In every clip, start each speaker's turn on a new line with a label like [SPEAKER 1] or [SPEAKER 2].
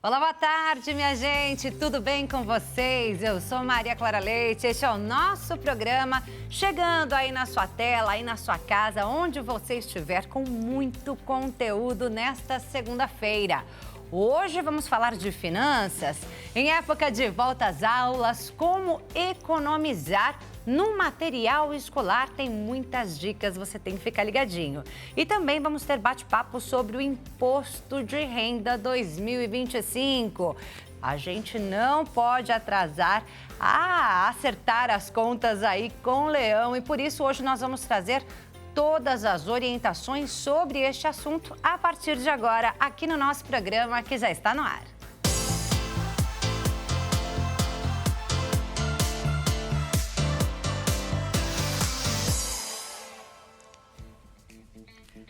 [SPEAKER 1] Olá, boa tarde, minha gente. Tudo bem com vocês? Eu sou Maria Clara Leite. Este é o nosso programa, chegando aí na sua tela, aí na sua casa, onde você estiver, com muito conteúdo nesta segunda-feira. Hoje vamos falar de finanças. Em época de volta às aulas, como economizar no material escolar. Tem muitas dicas, você tem que ficar ligadinho. E também vamos ter bate-papo sobre o Imposto de Renda 2025. A gente não pode atrasar a acertar as contas aí com o Leão e por isso hoje nós vamos trazer todas as orientações sobre este assunto a partir de agora aqui no nosso programa que já está no ar.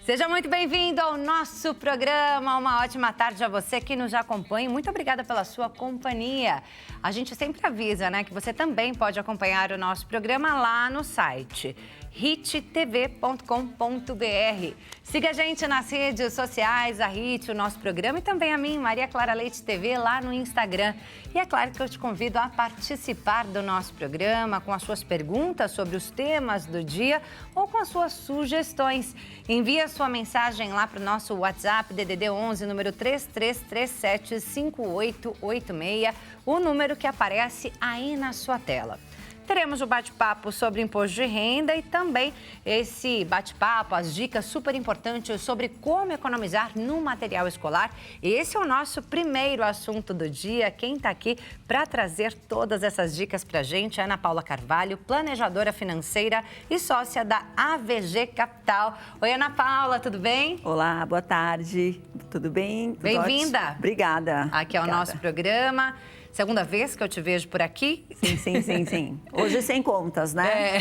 [SPEAKER 1] Seja muito bem-vindo ao nosso programa. Uma ótima tarde a você que nos acompanha. Muito obrigada pela sua companhia. A gente sempre avisa, né, que você também pode acompanhar o nosso programa lá no site hittv.com.br. Siga a gente nas redes sociais, a Hit, o nosso programa e também a mim, Maria Clara Leite TV, lá no Instagram. E é claro que eu te convido a participar do nosso programa com as suas perguntas sobre os temas do dia ou com as suas sugestões. Envie a sua mensagem lá para o nosso WhatsApp, DDD 11, número 3337-5886, o número que aparece aí na sua tela. Teremos o bate-papo sobre imposto de renda e também esse bate-papo, as dicas super importantes sobre como economizar no material escolar. Esse é o nosso primeiro assunto do dia. Quem está aqui para trazer todas essas dicas para a gente é Ana Paula Carvalho, planejadora financeira e sócia da AVG Capital. Oi, Ana Paula, tudo bem?
[SPEAKER 2] Olá, boa tarde. Tudo bem?
[SPEAKER 1] Bem-vinda.
[SPEAKER 2] Obrigada.
[SPEAKER 1] Aqui é o nosso programa. Segunda vez que eu te vejo por aqui.
[SPEAKER 2] Sim. Hoje sem contas, né?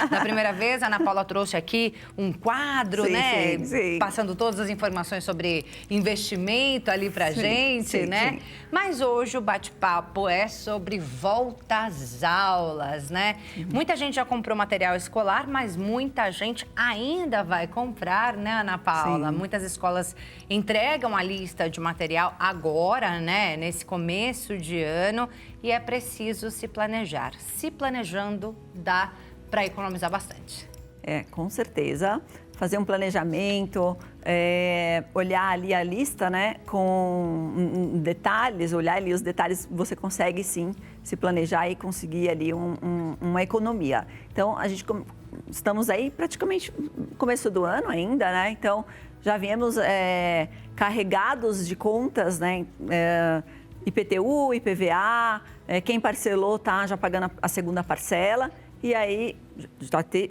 [SPEAKER 1] Da primeira vez, a Ana Paula trouxe aqui um quadro, né?
[SPEAKER 2] Sim.
[SPEAKER 1] Passando todas as informações sobre investimento ali pra gente, né?
[SPEAKER 2] Sim.
[SPEAKER 1] Mas hoje o bate-papo é sobre volta às aulas, né? Muita gente já comprou material escolar, mas muita gente ainda vai comprar, né, Ana Paula?
[SPEAKER 2] Sim.
[SPEAKER 1] Muitas escolas entregam a lista de material agora, né? Nesse começo de ano e é preciso se planejar. Se planejando, dá para economizar bastante.
[SPEAKER 2] Com certeza. Fazer um planejamento, olhar ali a lista, né, com detalhes, olhar ali os detalhes, você consegue sim se planejar e conseguir ali uma economia. Então, estamos aí praticamente no começo do ano ainda, né? Então, já viemos carregados de contas, né? IPTU, IPVA, quem parcelou está já pagando a segunda parcela. E aí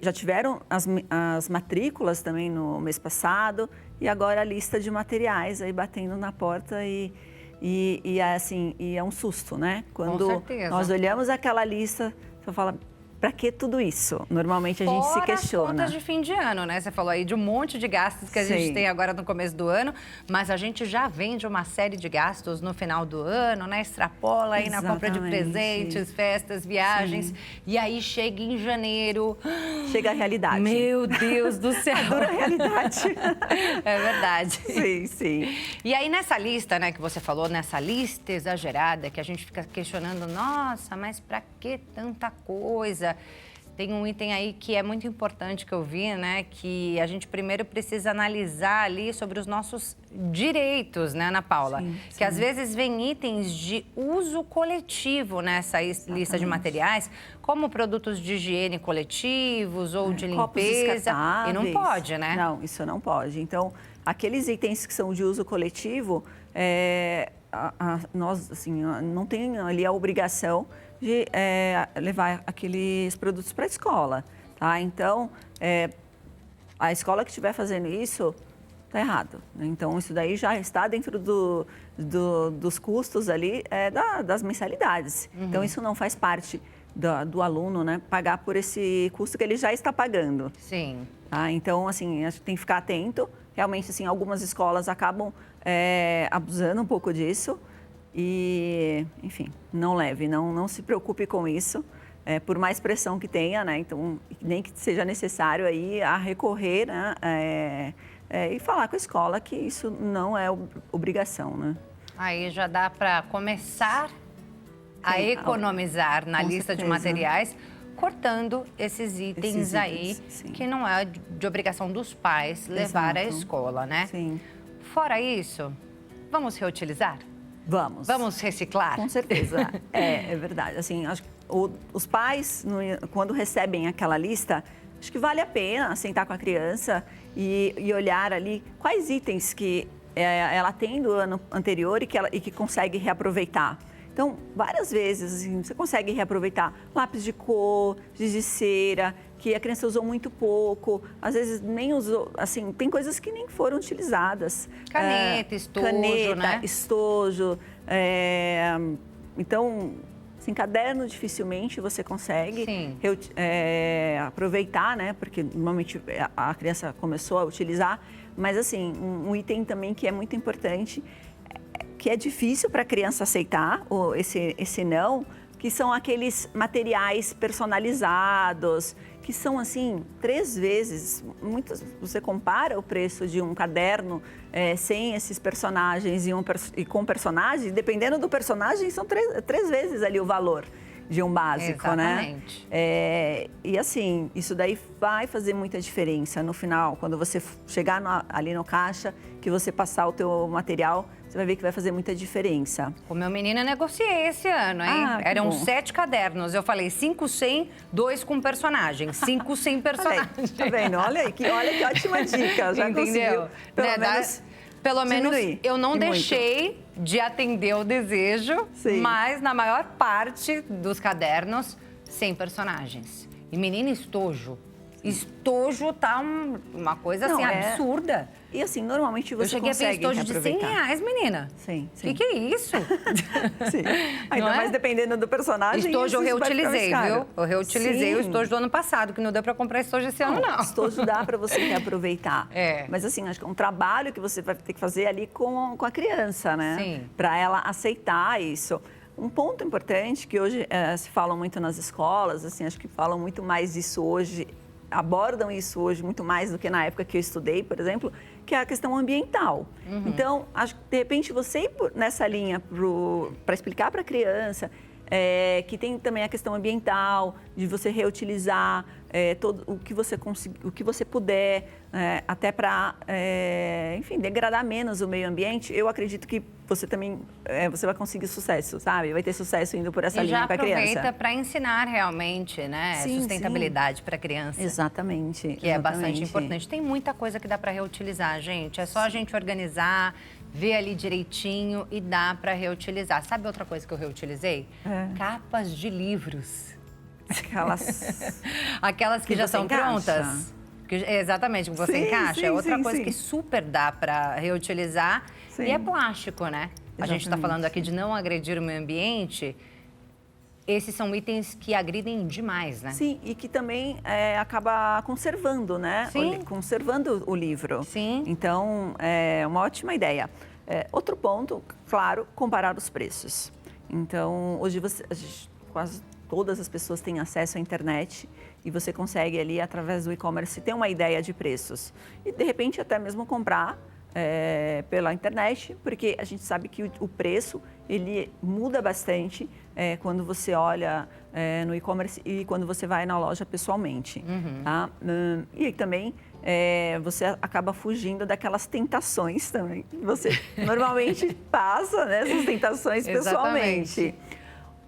[SPEAKER 2] já tiveram as matrículas também no mês passado e agora a lista de materiais aí batendo na porta e é um susto, né? Quando nós olhamos aquela lista, você fala, para que tudo isso? Normalmente a gente se questiona.
[SPEAKER 1] Fora as contas de fim de ano, né? Você falou aí de um monte de gastos que a gente tem agora no começo do ano, mas a gente já vende uma série de gastos no final do ano, né? Extrapola aí na compra de presentes, festas, viagens. Sim. E aí chega em janeiro.
[SPEAKER 2] Chega a realidade.
[SPEAKER 1] Meu Deus do céu.
[SPEAKER 2] A dura realidade.
[SPEAKER 1] É verdade.
[SPEAKER 2] Sim.
[SPEAKER 1] E aí nessa lista, né, que você falou, nessa lista exagerada, que a gente fica questionando, nossa, mas para que tanta coisa? Tem um item aí que é muito importante que eu vi, né? Que a gente primeiro precisa analisar ali sobre os nossos direitos, né, Ana Paula? Sim. Que às vezes vem itens de uso coletivo nessa lista de materiais, como produtos de higiene coletivos ou de limpeza. E não pode, né?
[SPEAKER 2] Não, isso não pode. Então, aqueles itens que são de uso coletivo, nós, assim, não tem ali a obrigação de levar aqueles produtos para a escola, tá? Então, a escola que estiver fazendo isso, está errado. Então, isso daí já está dentro dos custos ali das mensalidades. Então, isso não faz parte do aluno, né? Pagar por esse custo que ele já está pagando.
[SPEAKER 1] Sim.
[SPEAKER 2] Tá? Então, assim, a gente tem que ficar atento. Realmente, assim, algumas escolas acabam abusando um pouco disso. E, enfim, não leve, não se preocupe com isso, por mais pressão que tenha, né? Então, nem que seja necessário aí a recorrer, né? E falar com a escola que isso não é obrigação, né?
[SPEAKER 1] Aí já dá para começar a
[SPEAKER 2] Sim,
[SPEAKER 1] economizar na
[SPEAKER 2] com
[SPEAKER 1] lista de
[SPEAKER 2] certeza.
[SPEAKER 1] materiais, cortando esses itens aí
[SPEAKER 2] sim.
[SPEAKER 1] que não é de obrigação dos pais levar à
[SPEAKER 2] Exato.
[SPEAKER 1] escola, né?
[SPEAKER 2] Sim.
[SPEAKER 1] Fora isso, vamos reutilizar?
[SPEAKER 2] Vamos.
[SPEAKER 1] Vamos reciclar?
[SPEAKER 2] Com certeza. É verdade. Assim, acho que os pais, quando recebem aquela lista, acho que vale a pena sentar com a criança e olhar ali quais itens que ela tem do ano anterior e que consegue reaproveitar. Então, várias vezes assim, você consegue reaproveitar lápis de cor, giz de cera, que a criança usou muito pouco, às vezes nem usou, assim, tem coisas que nem foram utilizadas.
[SPEAKER 1] Caneta, estojo, né?
[SPEAKER 2] Estojo. Então, assim, caderno dificilmente você consegue aproveitar, né? Porque normalmente a criança começou a utilizar. Mas, assim, um item também que é muito importante, que é difícil para a criança aceitar esse não, que são aqueles materiais personalizados, que são, assim, 3 vezes. Você compara o preço de um caderno sem esses personagens e com personagens, dependendo do personagem, são 3 vezes ali o valor de um básico,
[SPEAKER 1] Exatamente.
[SPEAKER 2] né? E assim, isso daí vai fazer muita diferença no final, quando você chegar ali no caixa, que você passar o teu material, você vai ver que vai fazer muita diferença.
[SPEAKER 1] O meu menino eu negociei esse ano, hein? Eram 7 cadernos. Eu falei 5 sem, 2 com personagem. 5 sem personagem.
[SPEAKER 2] Tá vendo? Olha que ótima dica. Já
[SPEAKER 1] entendeu?
[SPEAKER 2] Conseguiu,
[SPEAKER 1] Pelo menos
[SPEAKER 2] diminuir.
[SPEAKER 1] eu não
[SPEAKER 2] E
[SPEAKER 1] deixei de atender o desejo, mas na maior parte dos cadernos, sem personagens. E menina, estojo. Estojo tá uma coisa assim, absurda.
[SPEAKER 2] E assim, normalmente você
[SPEAKER 1] consegue. Eu cheguei a ver estojo de R$100, menina.
[SPEAKER 2] Sim.
[SPEAKER 1] O que é isso?
[SPEAKER 2] Sim. Ainda mais dependendo do personagem.
[SPEAKER 1] Estojo eu reutilizei, viu? Eu reutilizei o estojo do ano passado, que não deu para comprar estojo esse ano, não.
[SPEAKER 2] Estojo dá para você reaproveitar. Mas assim, acho que é um trabalho que você vai ter que fazer ali com a criança, né?
[SPEAKER 1] Sim.
[SPEAKER 2] Para ela aceitar isso. Um ponto importante que hoje se falam muito nas escolas, assim, acho que falam muito mais disso hoje, abordam isso hoje muito mais do que na época que eu estudei, por exemplo, que é a questão ambiental. Então, acho que de repente você ir nessa linha para explicar para a criança que tem também a questão ambiental, de você reutilizar todo o que você puder, até para, enfim, degradar menos o meio ambiente. Eu acredito que você também você vai conseguir sucesso, sabe? Vai ter sucesso indo por essa linha com a criança.
[SPEAKER 1] E já aproveita para ensinar realmente, né? Sustentabilidade para a criança.
[SPEAKER 2] Exatamente.
[SPEAKER 1] Que é bastante importante. Tem muita coisa que dá para reutilizar, gente. É só a gente organizar, ver ali direitinho e dá para reutilizar. Sabe outra coisa que eu reutilizei? Capas de livros. Aquelas que já são prontas. Exatamente, que você encaixa. É outra coisa que super dá para reutilizar. E é plástico, né? Exatamente. A gente está falando aqui de não agredir o meio ambiente. Esses são itens que agridem demais, né?
[SPEAKER 2] Sim, e que também acaba conservando, né?
[SPEAKER 1] Sim.
[SPEAKER 2] Conservando o livro.
[SPEAKER 1] Sim.
[SPEAKER 2] Então, é uma ótima ideia. Outro ponto, claro, comparar os preços. Então, hoje quase todas as pessoas têm acesso à internet e você consegue ali, através do e-commerce, ter uma ideia de preços. E, de repente, até mesmo comprar pela internet, porque a gente sabe que o preço, ele muda bastante quando você olha no e-commerce e quando você vai na loja pessoalmente. Tá? E aí também você acaba fugindo daquelas tentações também. Você normalmente passa, né, essas tentações pessoalmente.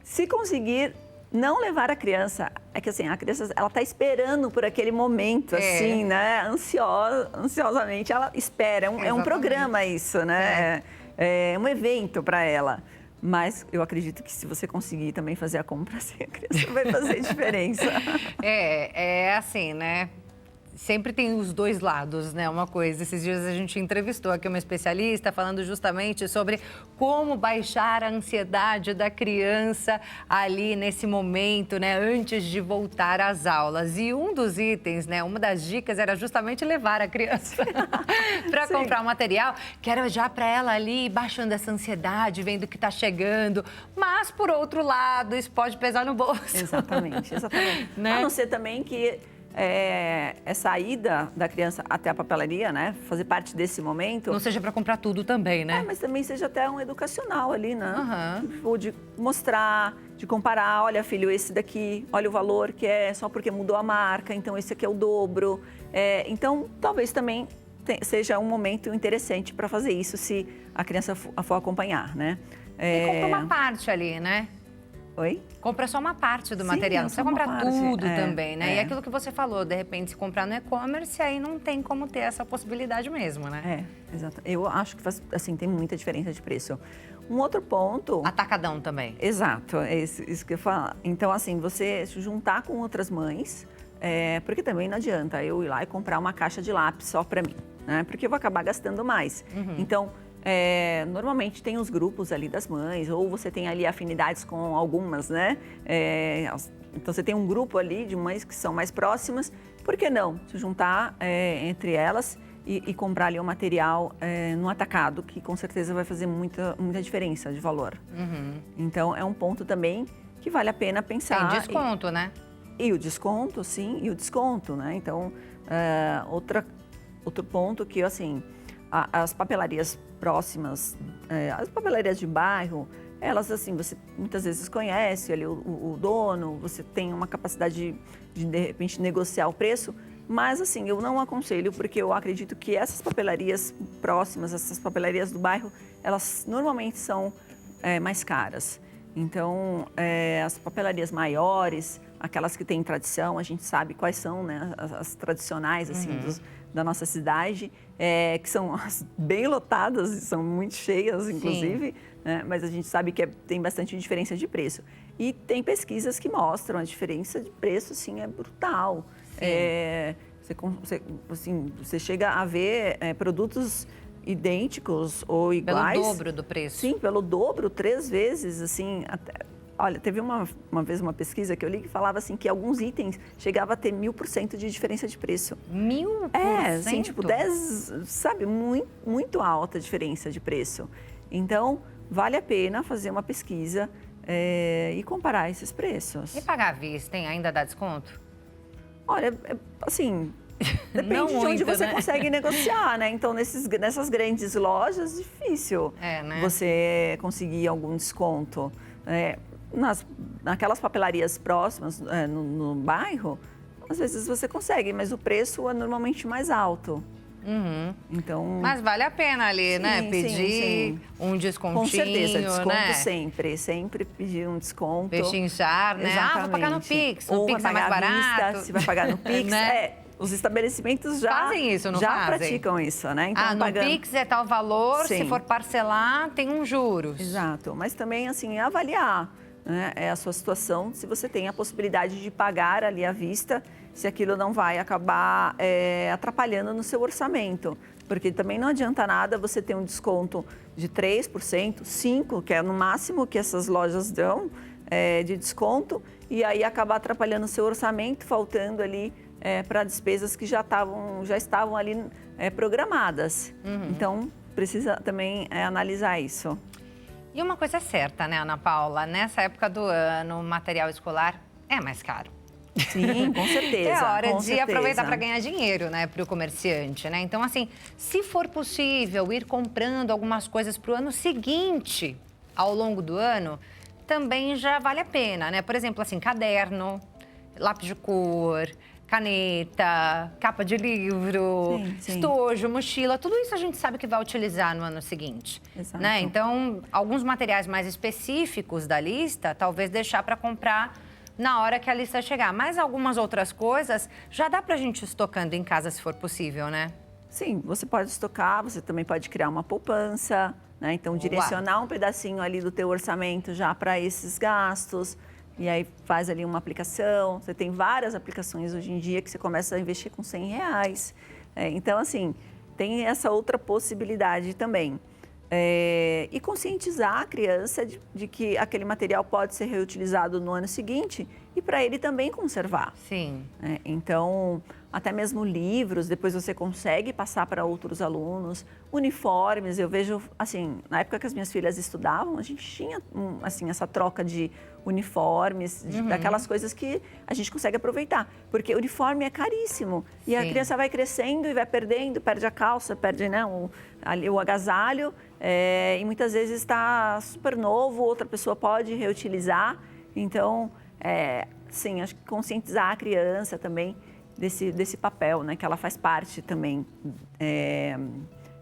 [SPEAKER 2] Se conseguir não levar a criança, é que assim, a criança, ela está esperando por aquele momento, assim, né? Ansiosamente, ela espera. É um programa isso, né? É um evento para ela. Mas eu acredito que se você conseguir também fazer a compra, assim, a criança vai fazer diferença.
[SPEAKER 1] É assim, né? Sempre tem os dois lados, né? Uma coisa, esses dias a gente entrevistou aqui uma especialista falando justamente sobre como baixar a ansiedade da criança ali nesse momento, né? Antes de voltar às aulas. E um dos itens, né? Uma das dicas era justamente levar a criança para comprar o material, que era já para ela ali baixando essa ansiedade, vendo que está chegando. Mas, por outro lado, isso pode pesar no bolso.
[SPEAKER 2] Exatamente.
[SPEAKER 1] Né?
[SPEAKER 2] A não ser também que essa ida da criança até a papelaria, né? Fazer parte desse momento.
[SPEAKER 1] Não seja para comprar tudo também, né?
[SPEAKER 2] Mas também seja até um educacional ali, né?
[SPEAKER 1] Uhum.
[SPEAKER 2] Tipo, de mostrar, de comparar. Olha, filho, esse daqui, olha o valor que é só porque mudou a marca, então esse aqui é o dobro. Então, talvez também seja um momento interessante para fazer isso, se a criança for acompanhar, né?
[SPEAKER 1] E compra uma parte ali, né?
[SPEAKER 2] Oi?
[SPEAKER 1] Compra só uma parte do material, não precisa comprar tudo também, né? E aquilo que você falou, de repente, se comprar no e-commerce, aí não tem como ter essa possibilidade mesmo, né?
[SPEAKER 2] Exato. Eu acho que assim, tem muita diferença de preço. Um outro ponto...
[SPEAKER 1] Atacadão também.
[SPEAKER 2] Exato, é isso que eu falo. Então, assim, você se juntar com outras mães, porque também não adianta eu ir lá e comprar uma caixa de lápis só para mim, né? Porque eu vou acabar gastando mais.
[SPEAKER 1] Uhum.
[SPEAKER 2] Então... normalmente tem os grupos ali das mães, ou você tem ali afinidades com algumas, né? Então você tem um grupo ali de mães que são mais próximas, por que não se juntar entre elas e comprar ali o material no atacado, que com certeza vai fazer muita diferença de valor.
[SPEAKER 1] Uhum.
[SPEAKER 2] Então é um ponto também que vale a pena pensar.
[SPEAKER 1] Tem desconto, né?
[SPEAKER 2] E o desconto, sim, e o desconto, né? Então, outro ponto que, assim, as papelarias próximas, as papelarias de bairro, elas, assim, você muitas vezes conhece ali o dono, você tem uma capacidade de repente, negociar o preço, mas, assim, eu não aconselho, porque eu acredito que essas papelarias próximas, essas papelarias do bairro, elas normalmente são mais caras. Então, as papelarias maiores, aquelas que têm tradição, a gente sabe quais são, né, as tradicionais, assim, da nossa cidade, que são bem lotadas, são muito cheias, inclusive, né? Mas a gente sabe que tem bastante diferença de preço. E tem pesquisas que mostram a diferença de preço, assim, é brutal. Você chega a ver produtos idênticos ou iguais.
[SPEAKER 1] Pelo dobro do preço.
[SPEAKER 2] Sim, pelo dobro, 3 vezes, assim, Olha, teve uma vez uma pesquisa que eu li que falava assim que alguns itens chegavam a ter 1000% de diferença de preço.
[SPEAKER 1] 1000%?
[SPEAKER 2] Assim, tipo 10, sabe, muito alta a diferença de preço. Então, vale a pena fazer uma pesquisa e comparar esses preços.
[SPEAKER 1] E pagar à vista, hein? Ainda dá desconto?
[SPEAKER 2] Olha, assim, depende de onde você consegue negociar, né? Então, nessas grandes lojas, difícil
[SPEAKER 1] né?
[SPEAKER 2] você conseguir algum desconto. Naquelas papelarias próximas, no bairro, às vezes você consegue, mas o preço é normalmente mais alto.
[SPEAKER 1] Uhum.
[SPEAKER 2] Então,
[SPEAKER 1] mas vale a pena ali, né? Pedir um descontinho,
[SPEAKER 2] com certeza, desconto
[SPEAKER 1] né?
[SPEAKER 2] sempre pedir um desconto.
[SPEAKER 1] Pechinchar, né?
[SPEAKER 2] Exatamente.
[SPEAKER 1] Vou pagar no Pix,
[SPEAKER 2] Ou
[SPEAKER 1] Pix é mais barato.
[SPEAKER 2] Se vai pagar no Pix,
[SPEAKER 1] né?
[SPEAKER 2] Os estabelecimentos já
[SPEAKER 1] fazem isso, não
[SPEAKER 2] já
[SPEAKER 1] fazem?
[SPEAKER 2] praticam isso, né? Então,
[SPEAKER 1] no Pix é tal valor,
[SPEAKER 2] Sim.
[SPEAKER 1] Se for parcelar, tem uns juros.
[SPEAKER 2] Exato, mas também, assim, avaliar, né, a sua situação, se você tem a possibilidade de pagar ali à vista, se aquilo não vai acabar atrapalhando no seu orçamento. Porque também não adianta nada você ter um desconto de 3%, 5%, que é no máximo que essas lojas dão de desconto, e aí acabar atrapalhando o seu orçamento, faltando ali para despesas que já estavam ali programadas.
[SPEAKER 1] Uhum.
[SPEAKER 2] Então, precisa também analisar isso.
[SPEAKER 1] E uma coisa é certa, né, Ana Paula? Nessa época do ano, o material escolar é mais caro.
[SPEAKER 2] Sim, com certeza.
[SPEAKER 1] É hora de aproveitar para ganhar dinheiro, né, para o comerciante, né? Então, assim, se for possível ir comprando algumas coisas para o ano seguinte, ao longo do ano, também já vale a pena, né? Por exemplo, assim, caderno, lápis de cor, caneta, capa de livro, estojo, mochila, tudo isso a gente sabe que vai utilizar no ano seguinte.
[SPEAKER 2] Exato.
[SPEAKER 1] Né? Então, alguns materiais mais específicos da lista, talvez deixar para comprar na hora que a lista chegar. Mas algumas outras coisas já dá para a gente ir estocando em casa, se for possível, né?
[SPEAKER 2] Sim, você pode estocar, você também pode criar uma poupança, né? Então, direcionar um pedacinho ali do teu orçamento já para esses gastos. E aí faz ali uma aplicação. Você tem várias aplicações hoje em dia que você começa a investir com R$100. Então, assim, tem essa outra possibilidade também. E conscientizar a criança de que aquele material pode ser reutilizado no ano seguinte e para ele também conservar.
[SPEAKER 1] Sim.
[SPEAKER 2] Então, até mesmo livros, depois você consegue passar para outros alunos. Uniformes, eu vejo, assim, na época que as minhas filhas estudavam, a gente tinha, assim, essa troca de uniformes, daquelas coisas que a gente consegue aproveitar. Porque uniforme é caríssimo. E a criança vai crescendo e vai perdendo, perde a calça, perde, né, o agasalho. E muitas vezes está super novo, outra pessoa pode reutilizar. Então, sim, acho que conscientizar a criança também desse papel, né? Que ela faz parte também,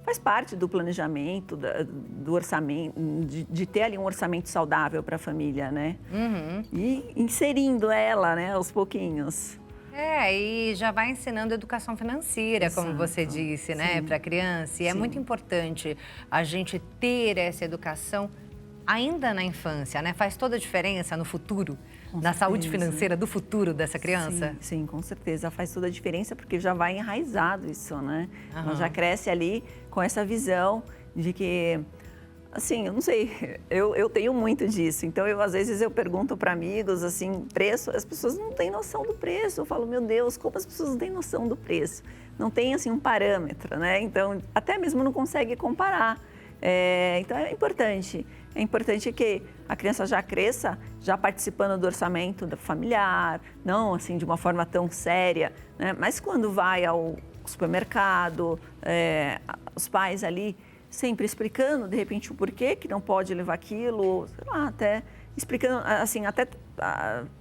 [SPEAKER 2] faz parte do planejamento, do orçamento, de ter ali um orçamento saudável para a família, né? E inserindo ela, né, aos pouquinhos.
[SPEAKER 1] E já vai ensinando educação financeira, como você disse, né, para a criança. E é muito importante a gente ter essa educação ainda na infância, né? Faz toda a diferença no futuro, na saúde financeira do futuro dessa criança?
[SPEAKER 2] Sim, com certeza. Faz toda a diferença porque já vai enraizado isso, né? Ela já cresce ali com essa visão de que, assim, eu não sei, eu tenho muito disso. Então, às vezes eu pergunto para amigos, assim, preço, as pessoas não têm noção do preço. Eu falo, meu Deus, como as pessoas não têm noção do preço? Não tem, assim, um parâmetro, né? Então, até mesmo não consegue comparar. Então, é importante que a criança já cresça, já participando do orçamento familiar, não assim de uma forma tão séria, né? Mas quando vai ao supermercado, os pais ali sempre explicando, de repente, o porquê que não pode levar aquilo, sei lá, até explicando, assim, até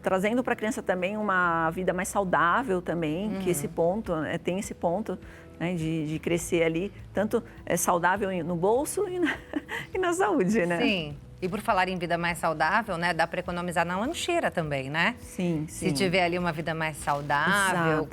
[SPEAKER 2] trazendo para a criança também uma vida mais saudável também, que esse ponto, tem esse ponto, né, de crescer ali, tanto saudável no bolso e na saúde, né?
[SPEAKER 1] Sim. E por falar em vida mais saudável, né, dá para economizar na lancheira também, né?
[SPEAKER 2] Sim.
[SPEAKER 1] Se tiver ali uma vida mais saudável,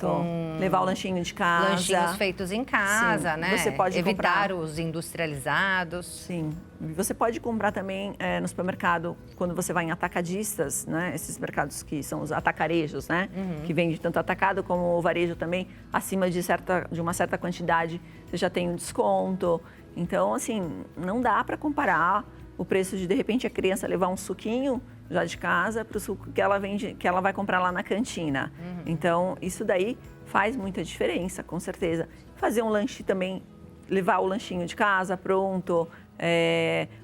[SPEAKER 2] levar o lanchinho de casa.
[SPEAKER 1] Lanchinhos feitos em casa, né?
[SPEAKER 2] Você pode
[SPEAKER 1] evitar os industrializados.
[SPEAKER 2] Sim. Você pode comprar também no supermercado, quando você vai em atacadistas, né? Esses mercados que são os atacarejos, né? Que vende tanto atacado como o varejo também, acima de uma certa quantidade, você já tem um desconto. Então, assim, não dá para comparar o preço de repente, a criança levar um suquinho já de casa para o suco que ela vai comprar lá na cantina. Então, isso daí faz muita diferença, com certeza. Fazer um lanche também, levar o lanchinho de casa pronto,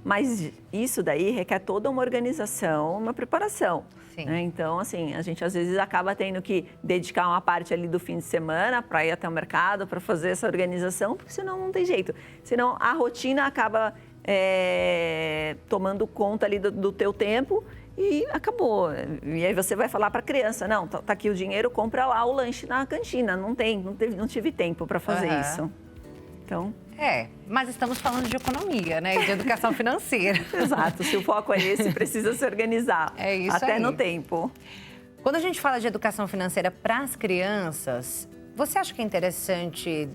[SPEAKER 2] mas isso daí requer toda uma organização, uma preparação. Né? Então, assim, a gente às vezes acaba tendo que dedicar uma parte ali do fim de semana para ir até o mercado, para fazer essa organização, porque senão não tem jeito. Senão a rotina acaba tomando conta ali do teu tempo e acabou. E aí você vai falar para a criança, não, tá aqui o dinheiro, compra lá o lanche na cantina. Não tive tempo para fazer isso. Então...
[SPEAKER 1] mas estamos falando de economia, né? E de educação financeira.
[SPEAKER 2] Exato, se o foco é esse, precisa se organizar.
[SPEAKER 1] É isso
[SPEAKER 2] até
[SPEAKER 1] aí.
[SPEAKER 2] no tempo.
[SPEAKER 1] Quando a gente fala de educação financeira para as crianças, você acha que é interessante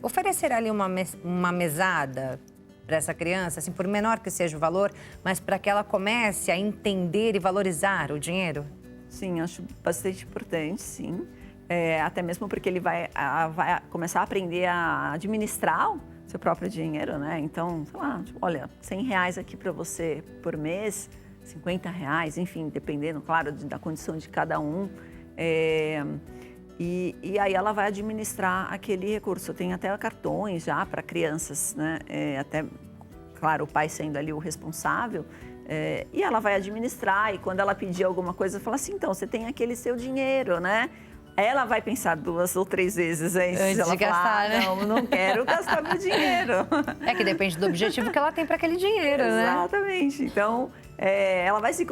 [SPEAKER 1] oferecer ali uma mesada para essa criança, assim, por menor que seja o valor, mas para que ela comece a entender e valorizar o dinheiro?
[SPEAKER 2] Sim, acho bastante importante, sim. Até mesmo porque ele vai começar a aprender a administrar o seu próprio dinheiro, né? Então, sei lá, tipo, olha, R$100 aqui para você por mês, R$50, enfim, dependendo, claro, da condição de cada um. E aí ela vai administrar aquele recurso. Tem até cartões já para crianças, né? Até, claro, o pai sendo ali o responsável. E ela vai administrar e quando ela pedir alguma coisa, fala assim, então, você tem aquele seu dinheiro, né? Ela vai pensar 2 ou 3 vezes antes
[SPEAKER 1] de gastar, né?
[SPEAKER 2] Não quero gastar meu dinheiro.
[SPEAKER 1] Que depende do objetivo que ela tem para aquele dinheiro, né?
[SPEAKER 2] Exatamente. Então, ela vai se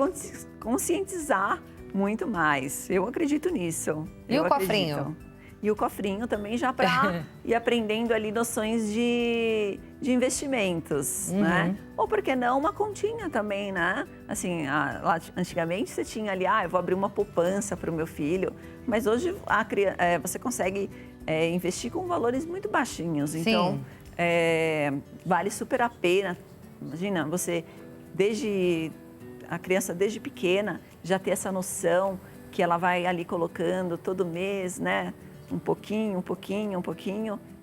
[SPEAKER 2] conscientizar muito mais. Eu acredito nisso.
[SPEAKER 1] E o cofrinho?
[SPEAKER 2] E o cofrinho também já para ir aprendendo ali noções de investimentos, né? Ou por que não uma continha também, né? Assim, lá antigamente você tinha ali, eu vou abrir uma poupança para o meu filho. Mas hoje você consegue investir com valores muito baixinhos. Então, vale super a pena. Imagina, a criança desde pequena já ter essa noção que ela vai ali colocando todo mês, né? Um pouquinho,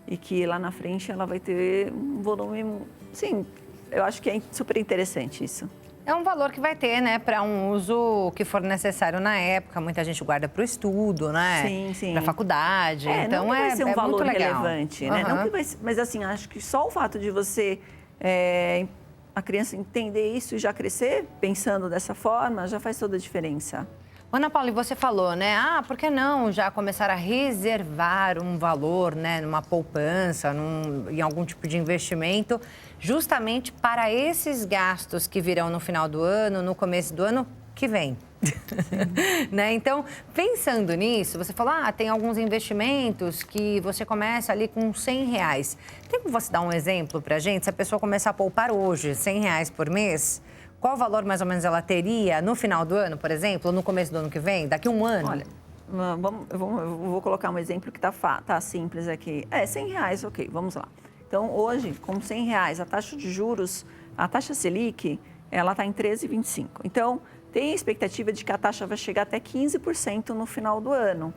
[SPEAKER 2] e que lá na frente ela vai ter um volume... Sim, eu acho que é super interessante isso.
[SPEAKER 1] É um valor que vai ter, né, para um uso que for necessário na época. Muita gente guarda para o estudo, né?
[SPEAKER 2] Sim, sim.
[SPEAKER 1] Para faculdade. Então
[SPEAKER 2] não que vai ser um valor
[SPEAKER 1] muito legal.
[SPEAKER 2] relevante, né? Não que vai, mas assim, acho que só o fato de você a criança entender isso e já crescer pensando dessa forma já faz toda a diferença.
[SPEAKER 1] Ana Paula, e você falou, né? Por que não já começar a reservar um valor, né? Numa poupança, em algum tipo de investimento, justamente para esses gastos que virão no final do ano, no começo do ano que vem. Né? Então, pensando nisso, você falou, tem alguns investimentos que você começa ali com R$100. Tem como você dar um exemplo para a gente? Se a pessoa começar a poupar hoje R$100 por mês, qual valor mais ou menos ela teria no final do ano, por exemplo, ou no começo do ano que vem, daqui a um ano?
[SPEAKER 2] Olha, eu vou colocar um exemplo que tá simples aqui. R$100, ok, vamos lá. Então, hoje, com R$100, a taxa de juros, a taxa Selic, ela está em 13,25. Então, tem a expectativa de que a taxa vai chegar até 15% no final do ano.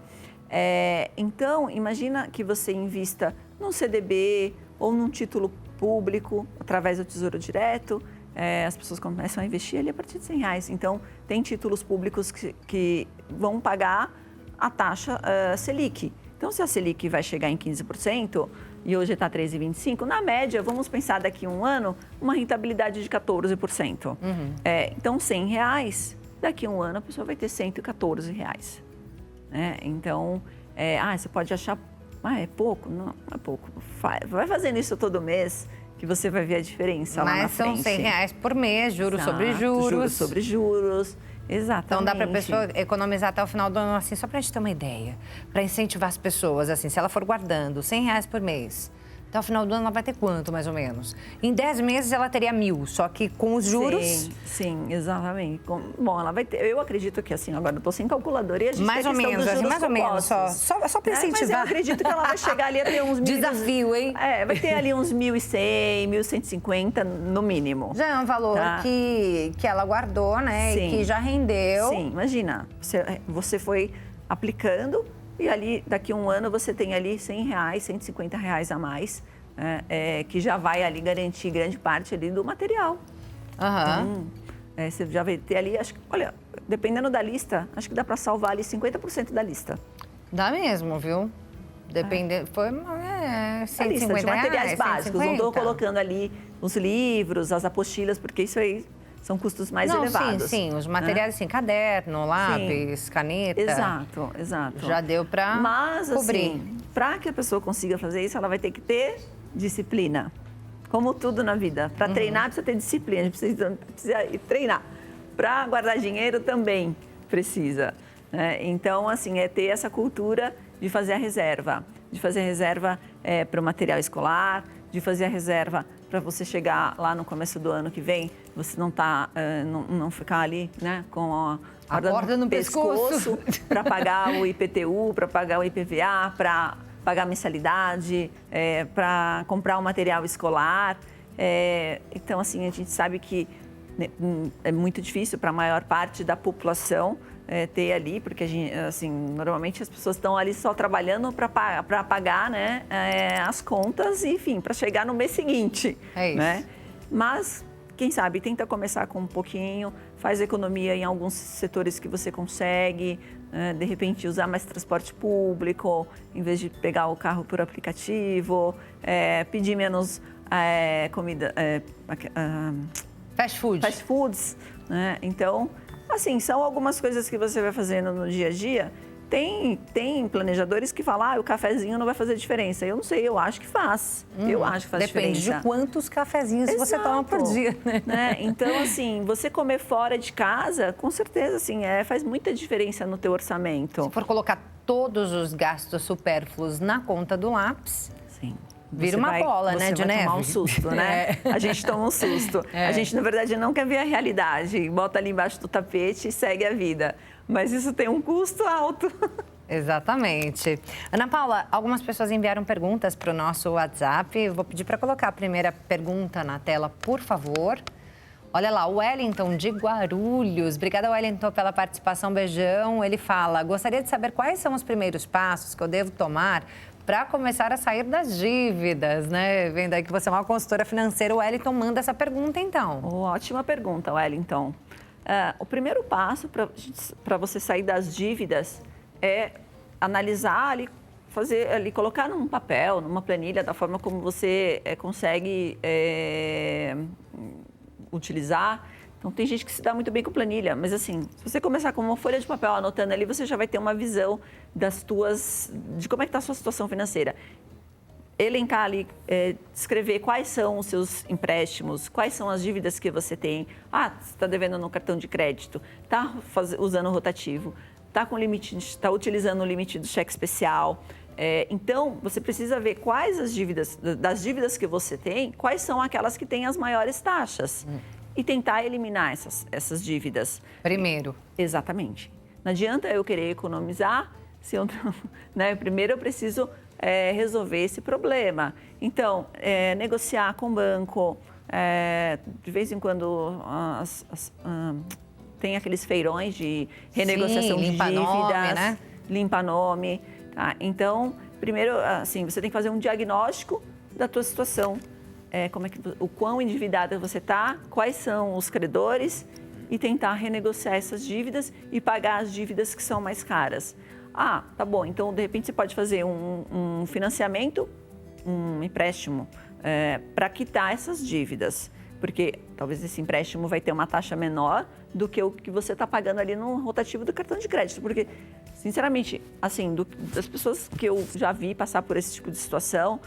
[SPEAKER 2] Então, imagina que você invista num CDB ou num título público, através do Tesouro Direto. As pessoas começam a investir ali a partir de R$100. Então, tem títulos públicos que vão pagar a taxa Selic. Então, se a Selic vai chegar em 15% e hoje está 13,25%, na média, vamos pensar daqui a um ano, uma rentabilidade de 14%. Então, R$100, daqui a um ano a pessoa vai ter R$114. Então, você pode achar, é pouco? Não é pouco. Vai fazendo isso todo mês, que você vai ver a diferença lá na frente.
[SPEAKER 1] Mas são R$100 por mês, juros sobre juros.
[SPEAKER 2] Juros sobre juros, exatamente.
[SPEAKER 1] Então dá para a pessoa economizar até o final do ano, assim, só para a gente ter uma ideia. Para incentivar as pessoas, assim, se ela for guardando R$100 por mês, até o final do ano ela vai ter quanto, mais ou menos? Em 10 meses ela teria 1.000, só que com os juros...
[SPEAKER 2] Sim, exatamente. Bom, ela vai ter... Eu acredito que, assim, agora eu estou sem calculadora e a gente
[SPEAKER 1] mais ou menos, assim, mais ou menos, só para incentivar.
[SPEAKER 2] Mas eu acredito que ela vai chegar ali a ter uns...
[SPEAKER 1] Desafio, hein?
[SPEAKER 2] Vai ter ali uns 1.100, 1.150 no mínimo.
[SPEAKER 1] Já é um valor que ela guardou, né? Sim. E que já rendeu.
[SPEAKER 2] Sim, imagina, você foi aplicando... E ali, daqui a um ano, você tem ali R$100, R$150 a mais, que já vai ali garantir grande parte ali do material. Então, você já vai ter ali, olha, dependendo da lista, acho que dá para salvar ali 50% da lista.
[SPEAKER 1] Dá mesmo, viu? Dependendo, foi 150
[SPEAKER 2] lista de materiais básicos,
[SPEAKER 1] 150.
[SPEAKER 2] não estou colocando ali os livros, as apostilas, porque isso aí... São custos mais elevados.
[SPEAKER 1] Sim, os materiais, assim, caderno, lápis, caneta.
[SPEAKER 2] Exato.
[SPEAKER 1] Já deu para cobrir.
[SPEAKER 2] Assim, para que a pessoa consiga fazer isso, ela vai ter que ter disciplina. Como tudo na vida. Para treinar, precisa ter disciplina, a gente precisa ir treinar. Para guardar dinheiro, também precisa. Então, assim, ter essa cultura de fazer a reserva. De fazer a reserva para o material escolar, de fazer a reserva para você chegar lá no começo do ano que vem, você não ficar ali, né, com a corda no pescoço para pagar o IPTU, para pagar o IPVA, para pagar a mensalidade, para comprar o material escolar. Então, assim, a gente sabe que é muito difícil para a maior parte da população ter ali, porque a gente, assim, normalmente as pessoas estão ali só trabalhando para pagar, né, as contas, enfim, para chegar no mês seguinte.
[SPEAKER 1] É isso.
[SPEAKER 2] Né? Mas, quem sabe, tenta começar com um pouquinho, faz economia em alguns setores que você consegue, de repente usar mais transporte público, em vez de pegar o carro por aplicativo, pedir menos comida...
[SPEAKER 1] Fast
[SPEAKER 2] foods, né? Então, assim, são algumas coisas que você vai fazendo no dia a dia. Tem planejadores que falam, o cafezinho não vai fazer diferença. Eu não sei, eu acho que faz. Eu acho que faz
[SPEAKER 1] Depende
[SPEAKER 2] diferença.
[SPEAKER 1] de quantos cafezinhos você toma por dia,
[SPEAKER 2] né? Então, assim, você comer fora de casa, com certeza, assim, faz muita diferença no teu orçamento.
[SPEAKER 1] Se for colocar todos os gastos supérfluos na conta do lápis...
[SPEAKER 2] Sim.
[SPEAKER 1] Vira uma bola, né, de neve?
[SPEAKER 2] Você vai tomar um susto, né? A gente toma um susto. A gente, na verdade, não quer ver a realidade. Bota ali embaixo do tapete e segue a vida. Mas isso tem um custo alto.
[SPEAKER 1] Exatamente. Ana Paula, algumas pessoas enviaram perguntas para o nosso WhatsApp. Eu vou pedir para colocar a primeira pergunta na tela, por favor. Olha lá, o Wellington de Guarulhos. Obrigada, Wellington, pela participação. Beijão. Ele fala, gostaria de saber quais são os primeiros passos que eu devo tomar para começar a sair das dívidas, né? Vendo aí que você é uma consultora financeira, o Wellington manda essa pergunta, então.
[SPEAKER 2] Ótima pergunta, Wellington. O primeiro passo para você sair das dívidas é analisar ali, colocar num papel, numa planilha, da forma como você consegue utilizar. Então, tem gente que se dá muito bem com planilha, mas assim, se você começar com uma folha de papel anotando ali, você já vai ter uma visão de como é que está a sua situação financeira. Elencar ali, descrever quais são os seus empréstimos, quais são as dívidas que você tem. Você está devendo no cartão de crédito, está usando o rotativo, está utilizando o limite do cheque especial. Então, você precisa ver quais das dívidas que você tem, quais são aquelas que têm as maiores taxas. E tentar eliminar essas dívidas.
[SPEAKER 1] Primeiro.
[SPEAKER 2] Exatamente. Não adianta eu querer economizar se eu não... Né? Primeiro eu preciso resolver esse problema. Então, negociar com o banco, de vez em quando tem aqueles feirões de renegociação de dívidas.
[SPEAKER 1] Nome, né?
[SPEAKER 2] Limpa nome. Tá? Então, primeiro, assim, você tem que fazer um diagnóstico da tua situação. O quão endividada você está, quais são os credores e tentar renegociar essas dívidas e pagar as dívidas que são mais caras. Tá bom, então de repente você pode fazer um financiamento, um empréstimo para quitar essas dívidas, porque talvez esse empréstimo vai ter uma taxa menor do que o que você está pagando ali no rotativo do cartão de crédito, porque, sinceramente, assim, das pessoas que eu já vi passar por esse tipo de situação,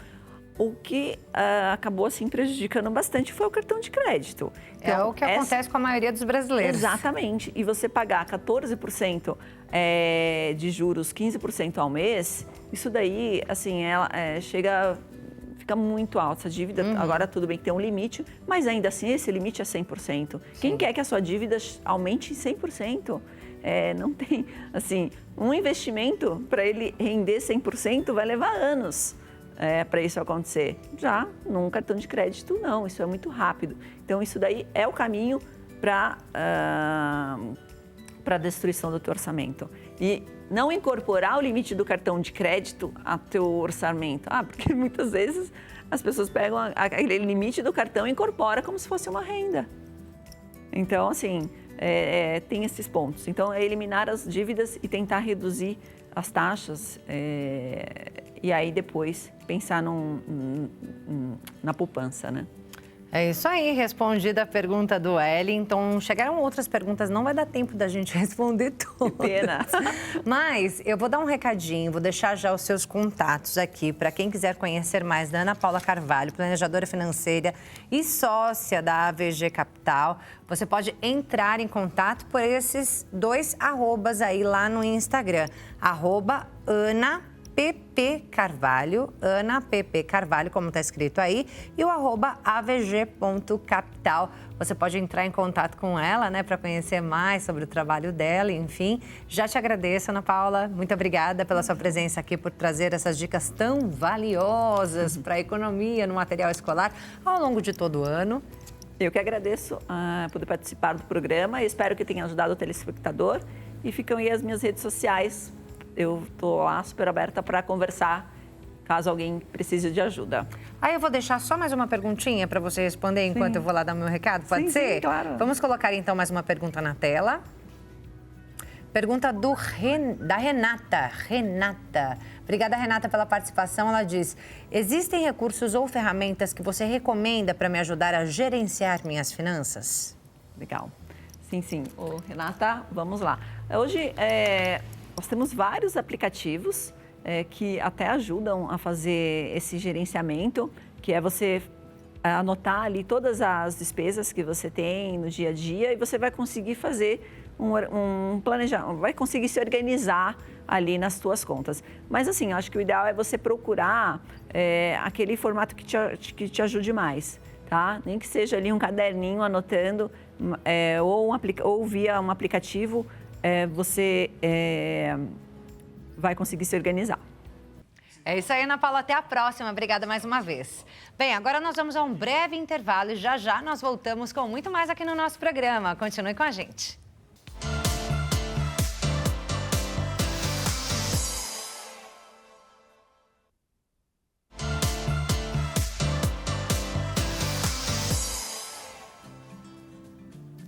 [SPEAKER 2] o que acabou assim prejudicando bastante foi o cartão de crédito.
[SPEAKER 1] Então, o que acontece com a maioria dos brasileiros.
[SPEAKER 2] Exatamente. E você pagar 14% de juros, 15% ao mês, isso daí, assim, fica muito alto essa dívida. Agora, tudo bem que tem um limite, mas ainda assim, esse limite é 100%. Sim. Quem quer que a sua dívida aumente 100%? Não tem, assim, um investimento para ele render 100% vai levar anos. Para isso acontecer. Já num cartão de crédito, não, isso é muito rápido. Então, isso daí é o caminho para a destruição do teu orçamento. E não incorporar o limite do cartão de crédito ao teu orçamento. Porque muitas vezes as pessoas pegam aquele limite do cartão e incorporam como se fosse uma renda. Então, assim, tem esses pontos. Então, é eliminar as dívidas e tentar reduzir as taxas e aí depois pensar na poupança, né?
[SPEAKER 1] É isso aí, respondida a pergunta do Wellington. Chegaram outras perguntas, não vai dar tempo da gente responder todas.
[SPEAKER 2] Que pena.
[SPEAKER 1] Mas eu vou dar um recadinho, vou deixar já os seus contatos aqui para quem quiser conhecer mais da Ana Paula Carvalho, planejadora financeira e sócia da AVG Capital. Você pode entrar em contato por esses 2 arrobas aí lá no Instagram, @AnaPPCarvalho, Ana PP Carvalho, como está escrito aí, e o @avg.capital. Você pode entrar em contato com ela, né, para conhecer mais sobre o trabalho dela, enfim. Já te agradeço, Ana Paula. Muito obrigada pela sua presença aqui, por trazer essas dicas tão valiosas para a economia no material escolar ao longo de todo o ano.
[SPEAKER 2] Eu que agradeço poder participar do programa e espero que tenha ajudado o telespectador. E ficam aí as minhas redes sociais. Eu estou lá super aberta para conversar, caso alguém precise de ajuda.
[SPEAKER 1] Aí eu vou deixar só mais uma perguntinha para você responder enquanto eu vou lá dar meu recado, pode ser?
[SPEAKER 2] Sim, claro.
[SPEAKER 1] Vamos colocar então mais uma pergunta na tela. Pergunta da Renata. Obrigada, Renata, pela participação. Ela diz: existem recursos ou ferramentas que você recomenda para me ajudar a gerenciar minhas finanças?
[SPEAKER 2] Legal. Sim. Renata, vamos lá. Hoje, nós temos vários aplicativos que até ajudam a fazer esse gerenciamento, que é você anotar ali todas as despesas que você tem no dia a dia e você vai conseguir fazer um planejamento, vai conseguir se organizar ali nas suas contas. Mas assim, eu acho que o ideal é você procurar aquele formato que te ajude mais, tá? Nem que seja ali um caderninho anotando ou via um aplicativo, você vai conseguir se organizar.
[SPEAKER 1] É isso aí, Ana Paula. Até a próxima. Obrigada mais uma vez. Bem, agora nós vamos a um breve intervalo e já nós voltamos com muito mais aqui no nosso programa. Continue com a gente.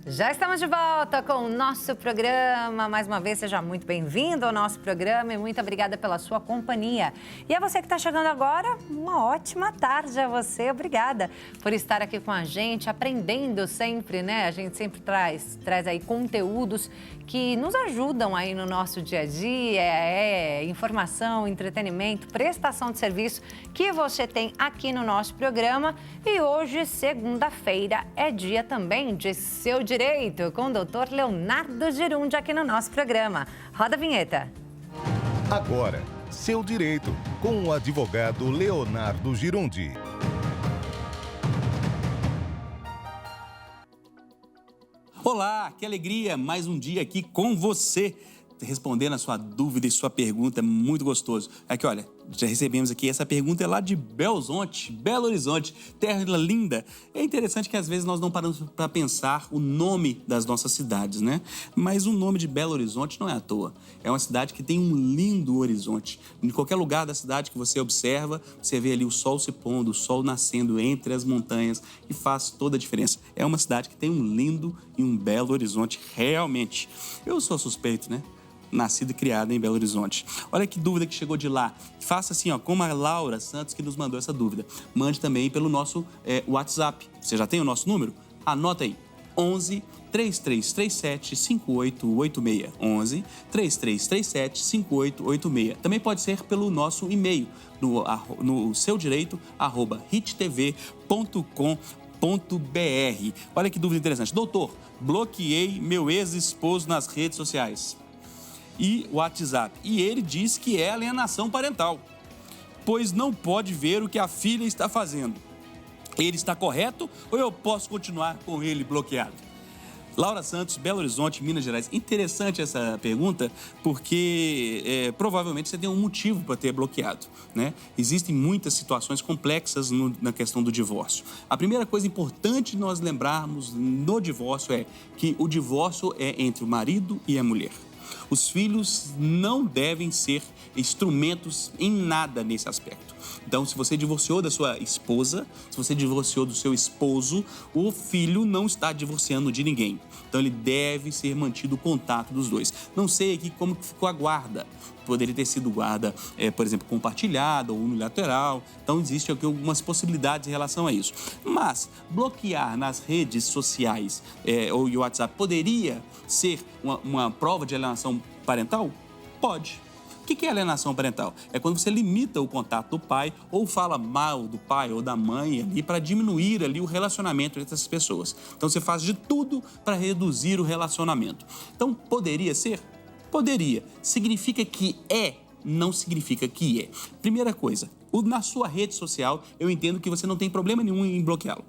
[SPEAKER 1] Já estamos de volta com o nosso programa. Mais uma vez, seja muito bem-vindo ao nosso programa e muito obrigada pela sua companhia. E a você que está chegando agora, uma ótima tarde a você. Obrigada por estar aqui com a gente, aprendendo sempre, né? A gente sempre traz aí conteúdos que nos ajudam aí no nosso dia a dia, informação, entretenimento, prestação de serviço que você tem aqui no nosso programa. E hoje, segunda-feira, é dia também de Seu Direito, com o doutor Leonardo Girundi aqui no nosso programa. Roda a vinheta.
[SPEAKER 3] Agora, Seu Direito, com o advogado Leonardo Girundi.
[SPEAKER 4] Olá, que alegria, mais um dia aqui com você, respondendo a sua dúvida e sua pergunta, é muito gostoso. Aqui, olha, já recebemos aqui, essa pergunta é lá de Belzonte, Belo Horizonte, terra linda. É interessante que às vezes nós não paramos para pensar o nome das nossas cidades, né? Mas o nome de Belo Horizonte não é à toa. É uma cidade que tem um lindo horizonte. Em qualquer lugar da cidade que você observa, você vê ali o sol se pondo, o sol nascendo entre as montanhas e faz toda a diferença. É uma cidade que tem um lindo e um belo horizonte, realmente. Eu sou suspeito, né? Nascido e criado em Belo Horizonte. Olha que dúvida que chegou de lá. Faça assim, ó, como a Laura Santos que nos mandou essa dúvida. Mande também pelo nosso WhatsApp. Você já tem o nosso número? Anota aí. 11 3337 5886. 11 3337 5886. Também pode ser pelo nosso e-mail no seodireito@hittv.com.br. Olha que dúvida interessante. Doutor, bloqueei meu ex-esposo nas redes sociais e WhatsApp. E ele diz que é alienação parental, pois não pode ver o que a filha está fazendo. Ele está correto ou eu posso continuar com ele bloqueado? Laura Santos, Belo Horizonte, Minas Gerais. Interessante essa pergunta, porque provavelmente você tem um motivo para ter bloqueado, né? Existem muitas situações complexas na questão do divórcio. A primeira coisa importante nós lembrarmos no divórcio é que o divórcio é entre o marido e a mulher. Os filhos não devem ser instrumentos em nada nesse aspecto. Então, se você divorciou da sua esposa, se você divorciou do seu esposo, o filho não está divorciando de ninguém. Então, ele deve ser mantido o contato dos dois. Não sei aqui como que ficou a guarda. Poderia ter sido guarda, por exemplo, compartilhada ou unilateral. Então, existem aqui algumas possibilidades em relação a isso. Mas, bloquear nas redes sociais ou o WhatsApp poderia ser uma prova de alienação parental? Pode. O que é alienação parental? É quando você limita o contato do pai ou fala mal do pai ou da mãe ali para diminuir ali o relacionamento entre essas pessoas. Então, você faz de tudo para reduzir o relacionamento. Então, poderia ser? Poderia. Significa que é? Não significa que é. Primeira coisa, na sua rede social, eu entendo que você não tem problema nenhum em bloqueá-lo.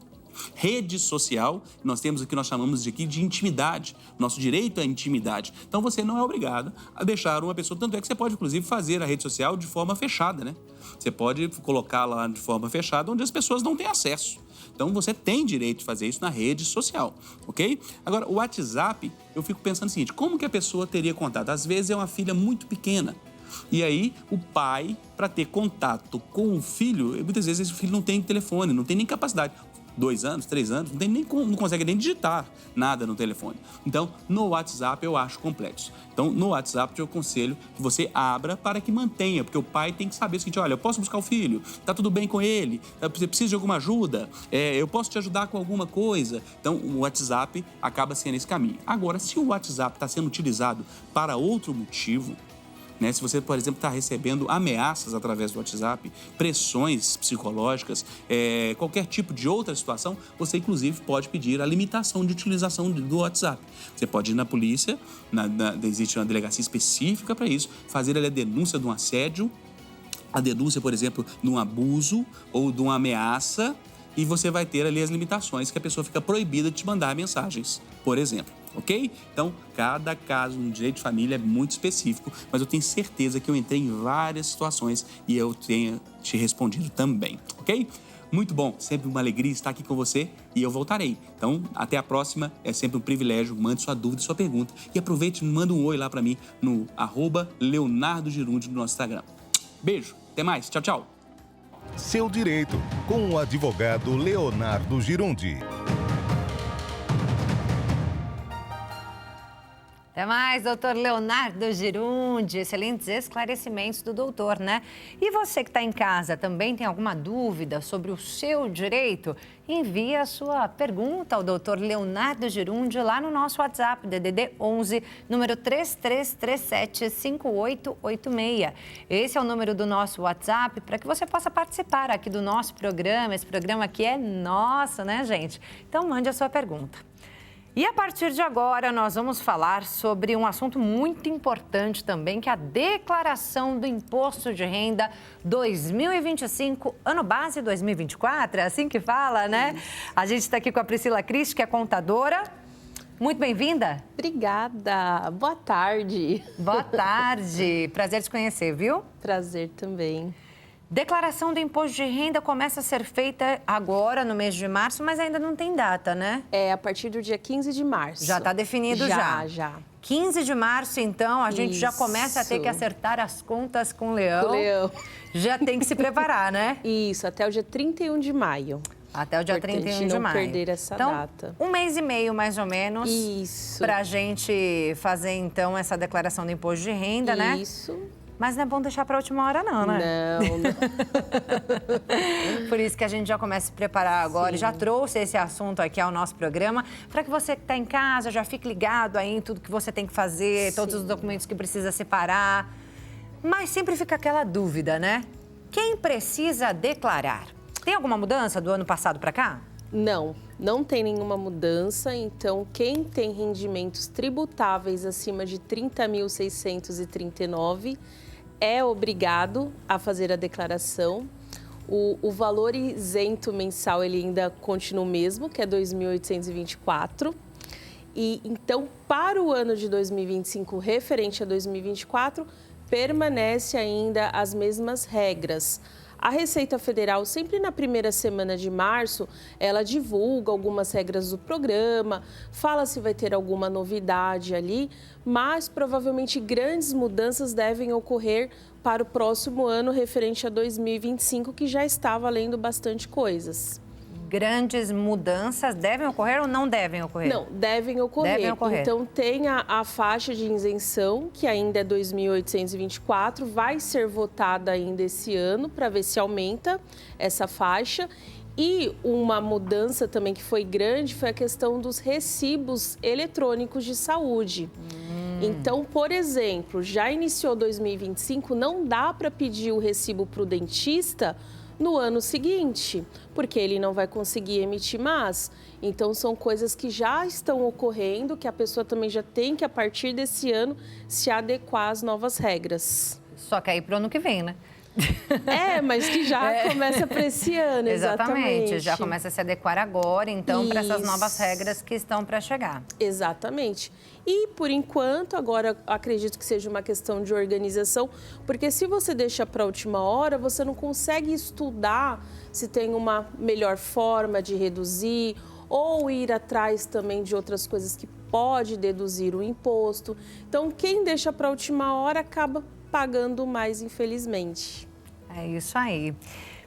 [SPEAKER 4] Rede social, nós temos o que nós chamamos aqui de intimidade, nosso direito à intimidade. Então, você não é obrigado a deixar uma pessoa, tanto é que você pode, inclusive, fazer a rede social de forma fechada, né? Você pode colocar lá de forma fechada onde as pessoas não têm acesso. Então, você tem direito de fazer isso na rede social, ok? Agora, o WhatsApp, eu fico pensando o seguinte, como que a pessoa teria contato? Às vezes é uma filha muito pequena. E aí, o pai, para ter contato com o filho, muitas vezes esse filho não tem telefone, não tem nem capacidade. 2 anos, 3 anos, não consegue nem digitar nada no telefone. Então, no WhatsApp eu acho complexo. Então, no WhatsApp eu aconselho que você abra para que mantenha, porque o pai tem que saber o seguinte, olha, eu posso buscar o filho, tá tudo bem com ele, você precisa de alguma ajuda, eu posso te ajudar com alguma coisa. Então, o WhatsApp acaba sendo esse caminho. Agora, se o WhatsApp está sendo utilizado para outro motivo, né? Se você, por exemplo, está recebendo ameaças através do WhatsApp, pressões psicológicas, qualquer tipo de outra situação, você, inclusive, pode pedir a limitação de utilização do WhatsApp. Você pode ir na polícia, existe uma delegacia específica para isso, fazer a denúncia de um assédio, a denúncia, por exemplo, de um abuso ou de uma ameaça, e você vai ter ali as limitações que a pessoa fica proibida de te mandar mensagens, por exemplo. Ok? Então, cada caso no direito de família é muito específico, mas eu tenho certeza que eu entrei em várias situações e eu tenho te respondido também, ok? Muito bom, sempre uma alegria estar aqui com você e eu voltarei. Então, até a próxima, é sempre um privilégio, mande sua dúvida, sua pergunta e aproveite e manda um oi lá para mim no @Leonardo Girundi no nosso Instagram. Beijo, até mais, tchau, tchau.
[SPEAKER 3] Seu Direito, com o advogado Leonardo Girundi.
[SPEAKER 1] Até mais, doutor Leonardo Girundi. Excelentes esclarecimentos do doutor, né? E você que está em casa também tem alguma dúvida sobre o seu direito? Envie a sua pergunta ao doutor Leonardo Girundi lá no nosso WhatsApp, DDD 11, número 3337-5886. Esse é o número do nosso WhatsApp para que você possa participar aqui do nosso programa. Esse programa aqui é nosso, né, gente? Então, mande a sua pergunta. E a partir de agora, nós vamos falar sobre um assunto muito importante também, que é a declaração do Imposto de Renda 2025, ano base 2024, é assim que fala, né? A gente está aqui com a Priscila Cristi, que é contadora. Muito bem-vinda.
[SPEAKER 5] Obrigada. Boa tarde.
[SPEAKER 1] Boa tarde. Prazer te conhecer, viu?
[SPEAKER 5] Prazer também.
[SPEAKER 1] Declaração do imposto de renda começa a ser feita agora, no mês de março, mas ainda não tem data, né?
[SPEAKER 5] É a partir do dia 15 de março.
[SPEAKER 1] Já está definido já?
[SPEAKER 5] Já.
[SPEAKER 1] 15 de março, então, a gente já começa a ter que acertar as contas com o Leão.
[SPEAKER 5] O Leão.
[SPEAKER 1] Já tem que se preparar, né?
[SPEAKER 5] Isso, até o dia 31 de maio.
[SPEAKER 1] Até o dia
[SPEAKER 5] Importante
[SPEAKER 1] 31 de
[SPEAKER 5] não
[SPEAKER 1] maio.
[SPEAKER 5] perder essa data.
[SPEAKER 1] Um mês e meio, mais ou menos.
[SPEAKER 5] Isso.
[SPEAKER 1] Para a gente fazer, então, essa declaração do imposto de renda, né?
[SPEAKER 5] Isso.
[SPEAKER 1] Mas não é bom deixar para a última hora, não, né?
[SPEAKER 5] Não.
[SPEAKER 1] Por isso que a gente já começa a se preparar agora.
[SPEAKER 5] Sim.
[SPEAKER 1] E já trouxe esse assunto aqui ao nosso programa, para que você que está em casa já fique ligado aí em tudo que você tem que fazer, todos os documentos que precisa separar. Mas sempre fica aquela dúvida, né? Quem precisa declarar? Tem alguma mudança do ano passado para cá?
[SPEAKER 5] Não tem nenhuma mudança. Então, quem tem rendimentos tributáveis acima de 30.639 é obrigado a fazer a declaração. O valor isento mensal ele ainda continua o mesmo, que é 2.824. E então, para o ano de 2025, referente a 2024, permanece ainda as mesmas regras. A Receita Federal, sempre na primeira semana de março, ela divulga algumas regras do programa, fala se vai ter alguma novidade ali, mas provavelmente grandes mudanças devem ocorrer para o próximo ano, referente a 2025, que já está valendo bastante coisas.
[SPEAKER 1] Grandes mudanças devem ocorrer ou não devem ocorrer?
[SPEAKER 5] Não, devem ocorrer.
[SPEAKER 1] Devem ocorrer.
[SPEAKER 5] Então, tem a faixa de isenção, que ainda é 2.824, vai ser votada ainda esse ano para ver se aumenta essa faixa. E uma mudança também que foi grande foi a questão dos recibos eletrônicos de saúde. Então, por exemplo, já iniciou 2025, não dá para pedir o recibo para o dentista no ano seguinte, porque ele não vai conseguir emitir mais. Então, são coisas que já estão ocorrendo, que a pessoa também já tem que, a partir desse ano, se adequar às novas regras.
[SPEAKER 1] Só que aí para o ano que vem, né?
[SPEAKER 5] Mas que já começa para esse ano, exatamente.
[SPEAKER 1] Já começa a se adequar agora, então, para essas novas regras que estão para chegar.
[SPEAKER 5] Exatamente. E, por enquanto, agora acredito que seja uma questão de organização, porque se você deixa para a última hora, você não consegue estudar se tem uma melhor forma de reduzir ou ir atrás também de outras coisas que pode deduzir o imposto. Então, quem deixa para a última hora acaba pagando mais, infelizmente.
[SPEAKER 1] É isso aí.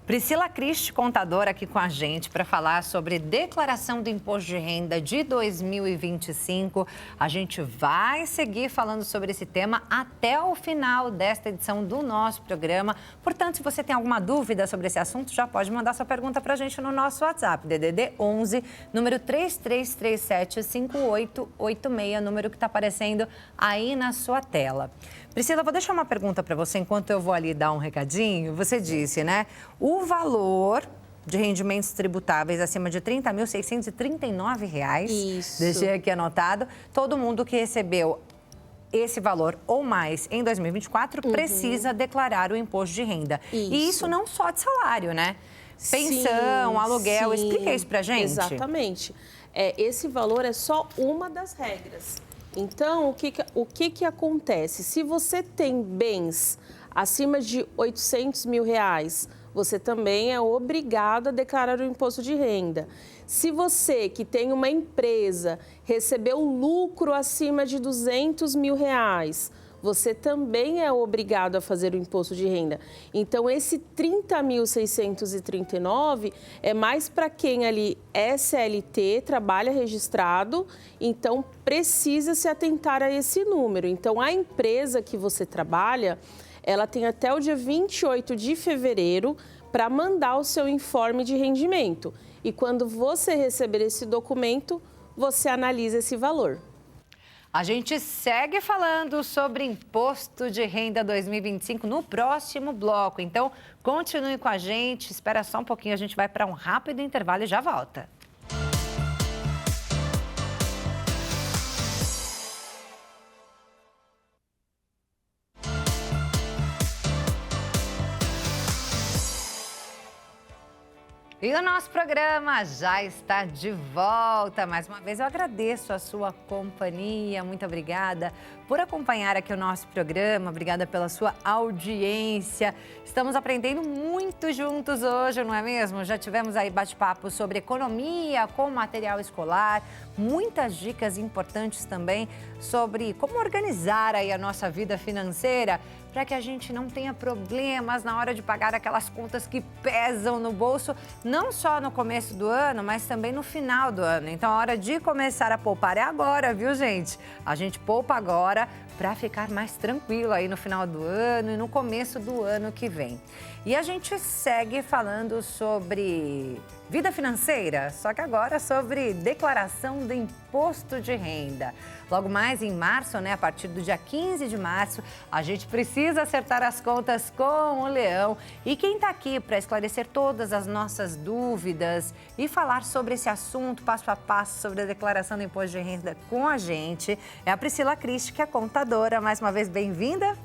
[SPEAKER 1] Priscila Cristi, contadora, aqui com a gente para falar sobre declaração do imposto de renda de 2025. A gente vai seguir falando sobre esse tema até o final desta edição do nosso programa. Portanto, se você tem alguma dúvida sobre esse assunto, já pode mandar sua pergunta para a gente no nosso WhatsApp, DDD 11, número 3337-5886, número que está aparecendo aí na sua tela. Priscila, vou deixar uma pergunta para você enquanto eu vou ali dar um recadinho. Você disse, né? O valor de rendimentos tributáveis acima de R$ 30.639.
[SPEAKER 5] Isso.
[SPEAKER 1] Deixei aqui anotado. Todo mundo que recebeu esse valor ou mais em 2024 precisa declarar o imposto de renda. E isso não só de salário, né? Pensão, aluguel.
[SPEAKER 5] Sim,
[SPEAKER 1] explica isso pra gente.
[SPEAKER 5] Exatamente. Esse valor é só uma das regras. Então, o que acontece? Se você tem bens acima de R$ 800 mil, você também é obrigado a declarar o imposto de renda. Se você que tem uma empresa recebeu lucro acima de R$ 200 mil, você também é obrigado a fazer o imposto de renda. Então, esse 30.639 é mais para quem ali é CLT, trabalha registrado, então precisa se atentar a esse número. Então, a empresa que você trabalha, ela tem até o dia 28 de fevereiro para mandar o seu informe de rendimento. E quando você receber esse documento, você analisa esse valor.
[SPEAKER 1] A gente segue falando sobre Imposto de Renda 2025 no próximo bloco. Então, continue com a gente. Espera só um pouquinho, a gente vai para um rápido intervalo e já volta. E o nosso programa já está de volta. Mais uma vez eu agradeço a sua companhia. Muito obrigada por acompanhar aqui o nosso programa. Obrigada pela sua audiência. Estamos aprendendo muito juntos hoje, não é mesmo? Já tivemos aí bate-papo sobre economia com material escolar, muitas dicas importantes também sobre como organizar aí a nossa vida financeira para que a gente não tenha problemas na hora de pagar aquelas contas que pesam no bolso, não só no começo do ano, mas também no final do ano. Então, a hora de começar a poupar é agora, viu, gente? A gente poupa agora para ficar mais tranquilo aí no final do ano e no começo do ano que vem. E a gente segue falando sobre vida financeira, só que agora sobre declaração do imposto de renda. Logo mais em março, né, a partir do dia 15 de março, a gente precisa acertar as contas com o Leão. E quem está aqui para esclarecer todas as nossas dúvidas e falar sobre esse assunto passo a passo sobre a declaração do imposto de renda com a gente é a Priscila Cristi, que é contadora. Mais uma vez, bem-vinda.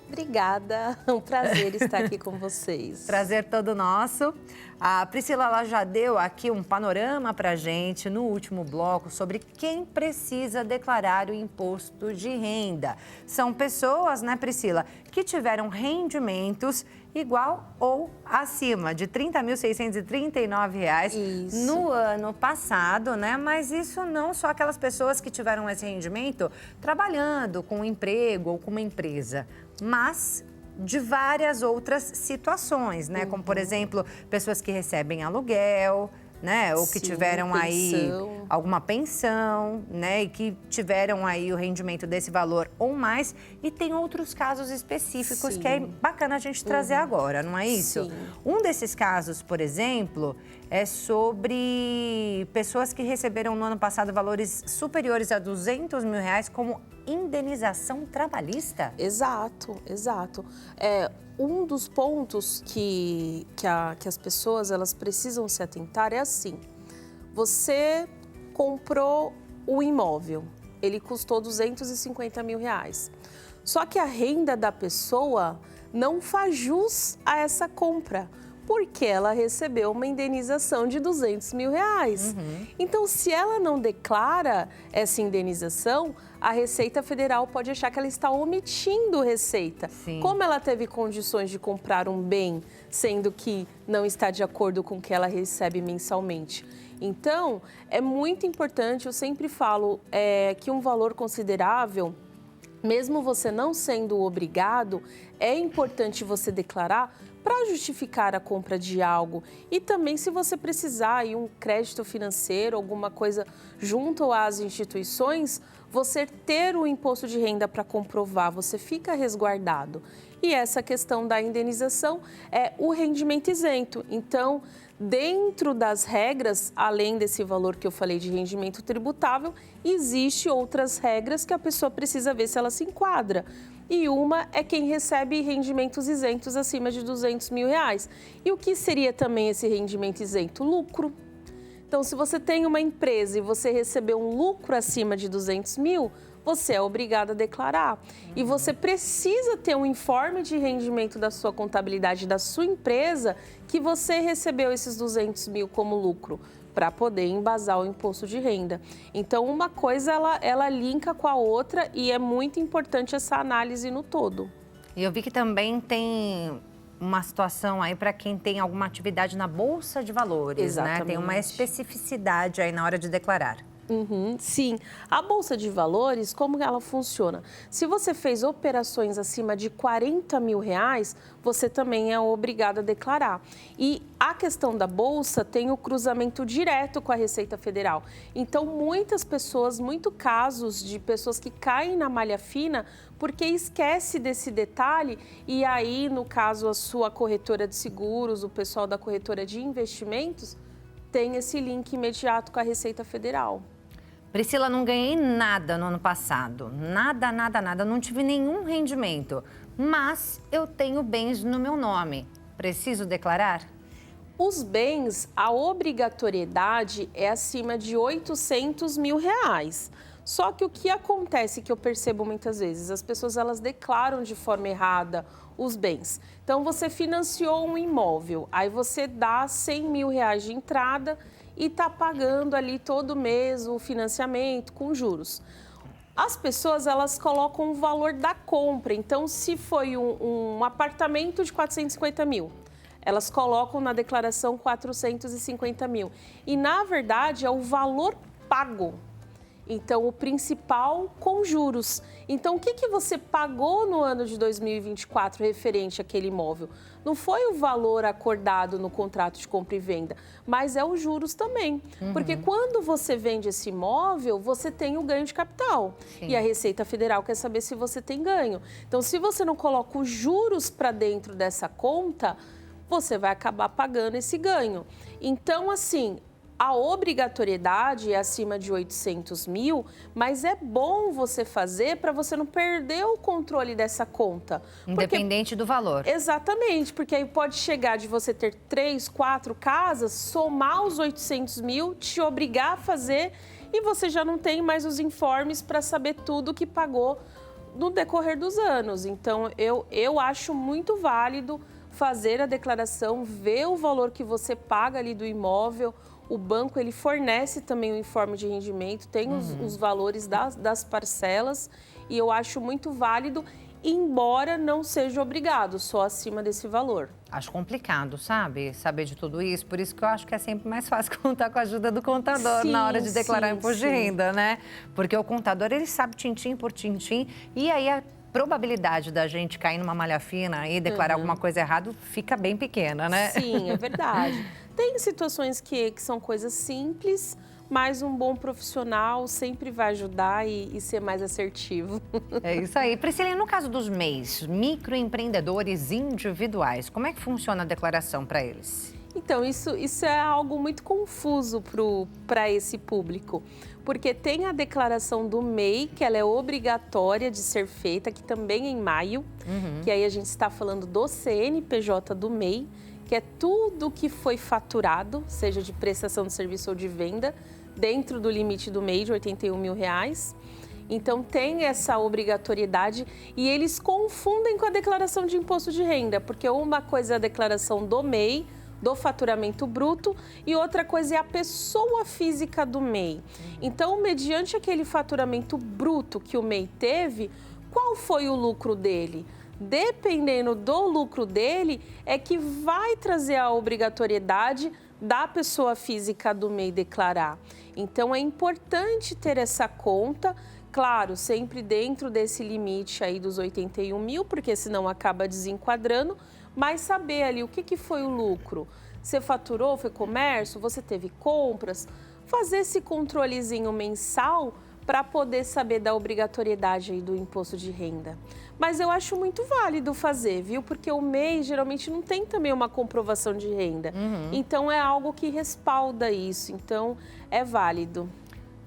[SPEAKER 5] Obrigada, é um prazer estar aqui com vocês.
[SPEAKER 1] Prazer todo nosso. A Priscila ela já deu aqui um panorama para a gente no último bloco sobre quem precisa declarar o imposto de renda. São pessoas, né, Priscila, que tiveram rendimentos igual ou acima de R$ 30.639 no ano passado, né? Mas isso não só aquelas pessoas que tiveram esse rendimento trabalhando com um emprego ou com uma empresa, mas de várias outras situações, né? Como, por exemplo, pessoas que recebem aluguel, né? Ou que tiveram aí alguma pensão, né? E que tiveram aí o rendimento desse valor ou mais. E tem outros casos específicos que é bacana a gente trazer agora, não é isso? Um desses casos, por exemplo, é sobre pessoas que receberam no ano passado valores superiores a R$200 mil como indenização trabalhista?
[SPEAKER 5] Exato, exato. Um dos pontos que as pessoas elas precisam se atentar é assim: você comprou o imóvel, ele custou R$250 mil. Só que a renda da pessoa não faz jus a essa compra, porque ela recebeu uma indenização de R$200 mil. Então, se ela não declara essa indenização, a Receita Federal pode achar que ela está omitindo receita. Como ela teve condições de comprar um bem, sendo que não está de acordo com o que ela recebe mensalmente. Então, é muito importante, eu sempre falo que um valor considerável, mesmo você não sendo obrigado, é importante você declarar para justificar a compra de algo. E também, se você precisar de um crédito financeiro, alguma coisa junto às instituições, você ter o imposto de renda para comprovar, você fica resguardado. E essa questão da indenização é o rendimento isento. Então, dentro das regras, além desse valor que eu falei de rendimento tributável, existe outras regras que a pessoa precisa ver se ela se enquadra. E uma é quem recebe rendimentos isentos acima de R$200 mil. E o que seria também esse rendimento isento? Lucro. Então, se você tem uma empresa e você recebeu um lucro acima de R$200 mil, você é obrigado a declarar. E você precisa ter um informe de rendimento da sua contabilidade da sua empresa que você recebeu esses R$200 mil como lucro, para poder embasar o imposto de renda. Então, uma coisa, ela linka com a outra e é muito importante essa análise no todo.
[SPEAKER 1] E eu vi que também tem uma situação aí para quem tem alguma atividade na Bolsa de Valores, né? Tem uma especificidade aí na hora de declarar.
[SPEAKER 5] Sim, a Bolsa de Valores, como ela funciona? Se você fez operações acima de R$40 mil, você também é obrigado a declarar. E a questão da Bolsa tem o cruzamento direto com a Receita Federal. Então, muitos casos de pessoas que caem na malha fina porque esquece desse detalhe e aí, no caso, a sua corretora de seguros, o pessoal da corretora de investimentos, tem esse link imediato com a Receita Federal.
[SPEAKER 1] Priscila, não ganhei nada no ano passado. Nada, nada, nada. Não tive nenhum rendimento. Mas eu tenho bens no meu nome. Preciso declarar?
[SPEAKER 5] Os bens, a obrigatoriedade é acima de R$800 mil. Só que o que acontece, que eu percebo muitas vezes, as pessoas elas declaram de forma errada os bens. Então, você financiou um imóvel, aí você dá R$100 mil de entrada e está pagando ali todo mês o financiamento com juros. As pessoas, elas colocam o valor da compra. Então, se foi um apartamento de 450 mil, elas colocam na declaração 450 mil. E, na verdade, é o valor pago. Então, o principal com juros. Então, o que você pagou no ano de 2024 referente àquele imóvel? Não foi o valor acordado no contrato de compra e venda, mas é os juros também. Porque quando você vende esse imóvel, você tem o ganho de capital. Sim. E a Receita Federal quer saber se você tem ganho. Então, se você não coloca os juros para dentro dessa conta, você vai acabar pagando esse ganho. Então, assim, a obrigatoriedade é acima de 800 mil, mas é bom você fazer para você não perder o controle dessa conta.
[SPEAKER 1] Independente do valor.
[SPEAKER 5] Exatamente, porque aí pode chegar de você ter 3, 4 casas, somar os 800 mil, te obrigar a fazer e você já não tem mais os informes para saber tudo que pagou no decorrer dos anos. Então, eu acho muito válido fazer a declaração, ver o valor que você paga ali do imóvel. O banco, ele fornece também o informe de rendimento, tem os valores das parcelas e eu acho muito válido, embora não seja obrigado, só acima desse valor.
[SPEAKER 1] Acho complicado, sabe? Saber de tudo isso. Por isso que eu acho que é sempre mais fácil contar com a ajuda do contador na hora de declarar imposto de renda, né? Porque o contador, ele sabe tintim por tintim e aí a probabilidade da gente cair numa malha fina e declarar alguma coisa errada fica bem pequena, né?
[SPEAKER 5] Sim, é verdade. Tem situações que são coisas simples, mas um bom profissional sempre vai ajudar e ser mais assertivo.
[SPEAKER 1] É isso aí. Priscila, e no caso dos MEIs, microempreendedores individuais, como é que funciona a declaração para eles?
[SPEAKER 5] Então, isso é algo muito confuso para esse público, porque tem a declaração do MEI, que ela é obrigatória de ser feita, que também é em maio, que aí a gente está falando do CNPJ do MEI, que é tudo que foi faturado, seja de prestação de serviço ou de venda, dentro do limite do MEI de R$81 mil. Então, tem essa obrigatoriedade e eles confundem com a declaração de imposto de renda, porque uma coisa é a declaração do MEI, do faturamento bruto, e outra coisa é a pessoa física do MEI. Então, mediante aquele faturamento bruto que o MEI teve, qual foi o lucro dele? Dependendo do lucro dele, é que vai trazer a obrigatoriedade da pessoa física do MEI declarar. Então, é importante ter essa conta, claro, sempre dentro desse limite aí dos 81 mil, porque senão acaba desenquadrando, mas saber ali o que foi o lucro. Você faturou, foi comércio, você teve compras, fazer esse controlezinho mensal para poder saber da obrigatoriedade aí do imposto de renda. Mas eu acho muito válido fazer, viu? Porque o MEI geralmente não tem também uma comprovação de renda. Então, é algo que respalda isso. Então, é válido.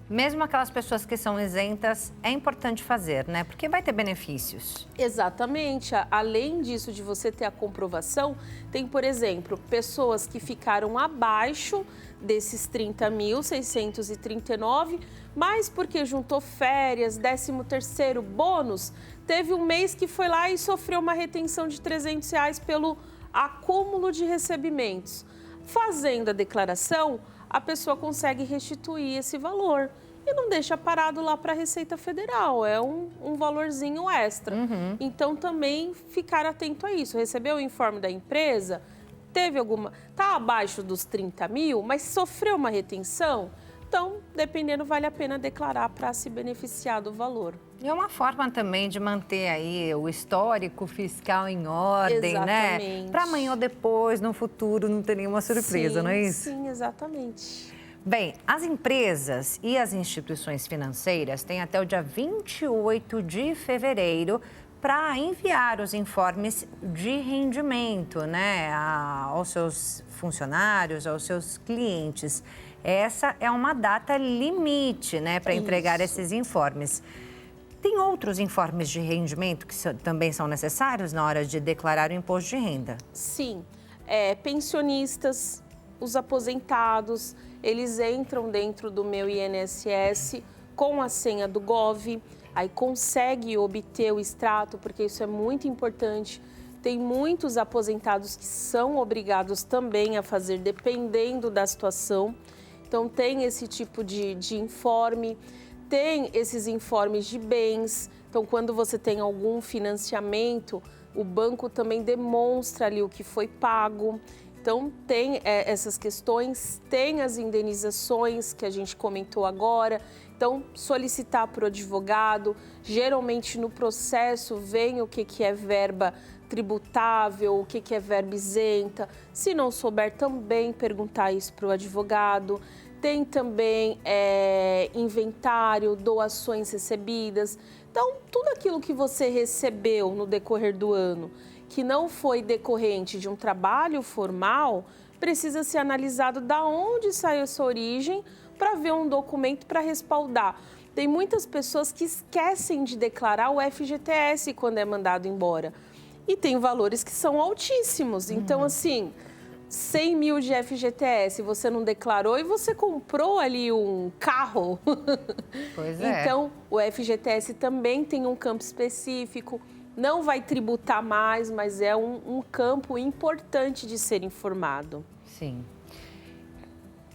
[SPEAKER 1] Mesmo aquelas pessoas que são isentas, é importante fazer, né? Porque vai ter benefícios.
[SPEAKER 5] Exatamente. Além disso, de você ter a comprovação, tem, por exemplo, pessoas que ficaram abaixo desses 30.639, mas porque juntou férias, 13º bônus, teve um mês que foi lá e sofreu uma retenção de R$300 pelo acúmulo de recebimentos. Fazendo a declaração, a pessoa consegue restituir esse valor e não deixa parado lá para a Receita Federal, é um valorzinho extra. Então, também ficar atento a isso. Recebeu o informe da empresa, teve alguma... Está abaixo dos 30 mil, mas sofreu uma retenção, Então, dependendo, vale a pena declarar para se beneficiar do valor.
[SPEAKER 1] E é uma forma também de manter aí o histórico fiscal em ordem,
[SPEAKER 5] Exatamente.
[SPEAKER 1] né? Para amanhã ou depois, no futuro, não ter nenhuma surpresa,
[SPEAKER 5] sim,
[SPEAKER 1] não é isso?
[SPEAKER 5] Sim, exatamente.
[SPEAKER 1] Bem, as empresas e as instituições financeiras têm até o dia 28 de fevereiro para enviar os informes de rendimento, né, aos seus funcionários, aos seus clientes. Essa é uma data limite, né, para entregar esses informes. Tem outros informes de rendimento que também são necessários na hora de declarar o imposto de renda?
[SPEAKER 5] Sim, pensionistas, os aposentados, eles entram dentro do Meu INSS com a senha do Gov, aí consegue obter o extrato, porque isso é muito importante. Tem muitos aposentados que são obrigados também a fazer, dependendo da situação. Então, tem esse tipo de informe, tem esses informes de bens. Então, quando você tem algum financiamento, o banco também demonstra ali o que foi pago. Então, tem essas questões, tem as indenizações que a gente comentou agora. Então, solicitar para o advogado, geralmente no processo vem o que é verba tributável, o que é verba isenta. Se não souber, também perguntar isso para o advogado. Tem também inventário, doações recebidas. Então, tudo aquilo que você recebeu no decorrer do ano, que não foi decorrente de um trabalho formal, precisa ser analisado da onde saiu essa origem para ver um documento para respaldar. Tem muitas pessoas que esquecem de declarar o FGTS quando é mandado embora. E tem valores que são altíssimos. Então, assim, 100 mil de FGTS, você não declarou e você comprou ali um carro.
[SPEAKER 1] Pois é.
[SPEAKER 5] Então, o FGTS também tem um campo específico. Não vai tributar mais, mas é um campo importante de ser informado.
[SPEAKER 1] Sim.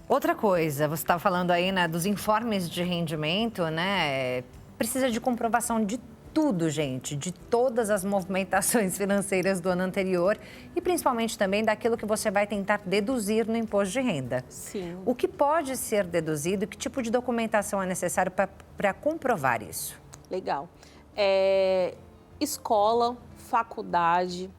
[SPEAKER 1] Outra coisa, você estava falando aí, né, dos informes de rendimento, né? Precisa de comprovação de tudo, gente, de todas as movimentações financeiras do ano anterior e principalmente também daquilo que você vai tentar deduzir no imposto de renda.
[SPEAKER 5] Sim.
[SPEAKER 1] O que pode ser deduzido e que tipo de documentação é necessário para comprovar isso?
[SPEAKER 5] Legal. Escola, faculdade,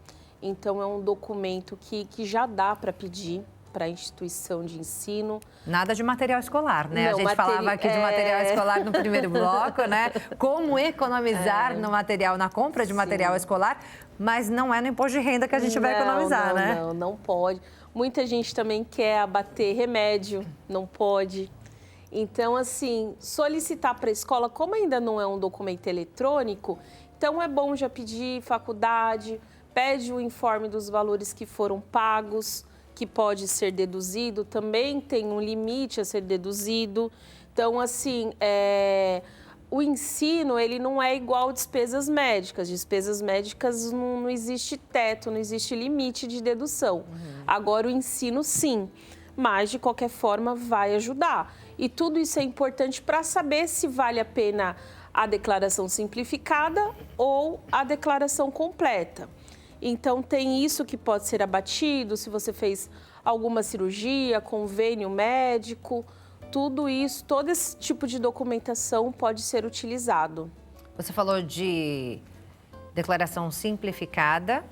[SPEAKER 5] então é um documento que já dá para pedir para a instituição de ensino.
[SPEAKER 1] Nada de material escolar, né?
[SPEAKER 5] Não,
[SPEAKER 1] a gente falava aqui de material escolar no primeiro bloco, né? Como economizar no material, na compra de material escolar, mas não é no imposto de renda que a gente vai economizar, né?
[SPEAKER 5] Não pode. Muita gente também quer abater remédio, não pode. Então, assim, solicitar para a escola, como ainda não é um documento eletrônico, então é bom já pedir faculdade, pede o informe dos valores que foram pagos, que pode ser deduzido, também tem um limite a ser deduzido. Então, assim, o ensino, ele não é igual despesas médicas. Despesas médicas não existe teto, não existe limite de dedução. Agora, o ensino, sim. Mas, de qualquer forma, vai ajudar. E tudo isso é importante para saber se vale a pena a declaração simplificada ou a declaração completa. Então, tem isso que pode ser abatido, se você fez alguma cirurgia, convênio médico, tudo isso, todo esse tipo de documentação pode ser utilizado.
[SPEAKER 1] Você falou de declaração simplificada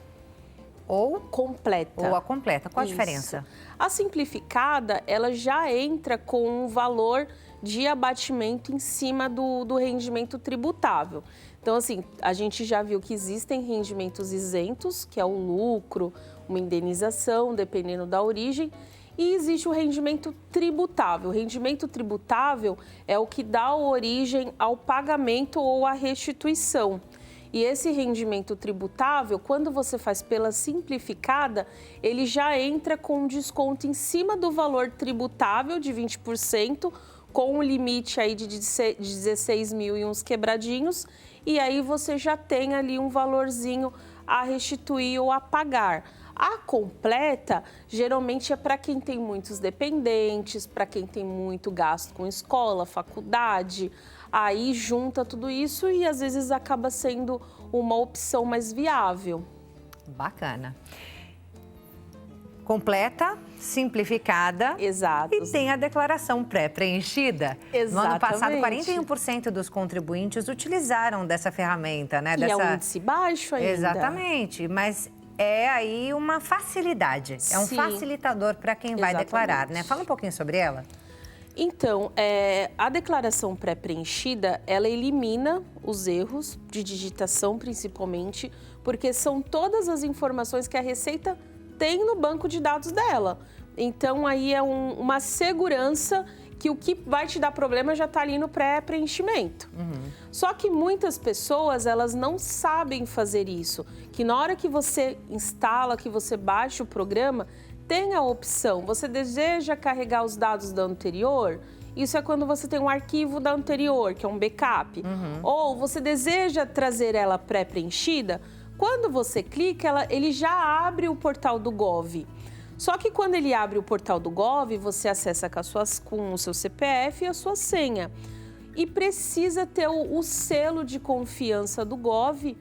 [SPEAKER 1] ou
[SPEAKER 5] completa.
[SPEAKER 1] Ou a completa. Qual a
[SPEAKER 5] Isso.
[SPEAKER 1] diferença?
[SPEAKER 5] A simplificada, ela já entra com um valor de abatimento em cima do rendimento tributável. Então, assim, a gente já viu que existem rendimentos isentos, que é o lucro, uma indenização, dependendo da origem, e existe o rendimento tributável. O rendimento tributável é o que dá origem ao pagamento ou à restituição. E esse rendimento tributável, quando você faz pela simplificada, ele já entra com um desconto em cima do valor tributável de 20%, com um limite aí de 16 mil e uns quebradinhos, e aí você já tem ali um valorzinho a restituir ou a pagar. A completa, geralmente é para quem tem muitos dependentes, para quem tem muito gasto com escola, faculdade, aí junta tudo isso e às vezes acaba sendo uma opção mais viável.
[SPEAKER 1] Bacana. completa, simplificada.
[SPEAKER 5] Exato.
[SPEAKER 1] E tem a declaração pré-preenchida.
[SPEAKER 5] Exatamente.
[SPEAKER 1] No ano passado, 41% dos contribuintes utilizaram dessa ferramenta, né?
[SPEAKER 5] E é um índice baixo ainda.
[SPEAKER 1] Exatamente, mas é aí uma facilidade. É um
[SPEAKER 5] Sim.
[SPEAKER 1] facilitador para quem vai
[SPEAKER 5] Exatamente.
[SPEAKER 1] declarar, né? Fala um pouquinho sobre ela.
[SPEAKER 5] Então, a declaração pré-preenchida, ela elimina os erros de digitação, principalmente, porque são todas as informações que a Receita tem no banco de dados dela. Então, aí é uma segurança que o que vai te dar problema já está ali no pré-preenchimento. Só que muitas pessoas, elas não sabem fazer isso. Que na hora que você instala, que você baixa o programa, tem a opção, você deseja carregar os dados da anterior? Isso é quando você tem um arquivo da anterior, que é um backup. Ou você deseja trazer ela pré-preenchida? Quando você clica, ele já abre o portal do Gov. Só que quando ele abre o portal do Gov, você acessa com o seu CPF e a sua senha. E precisa ter o selo de confiança do Gov,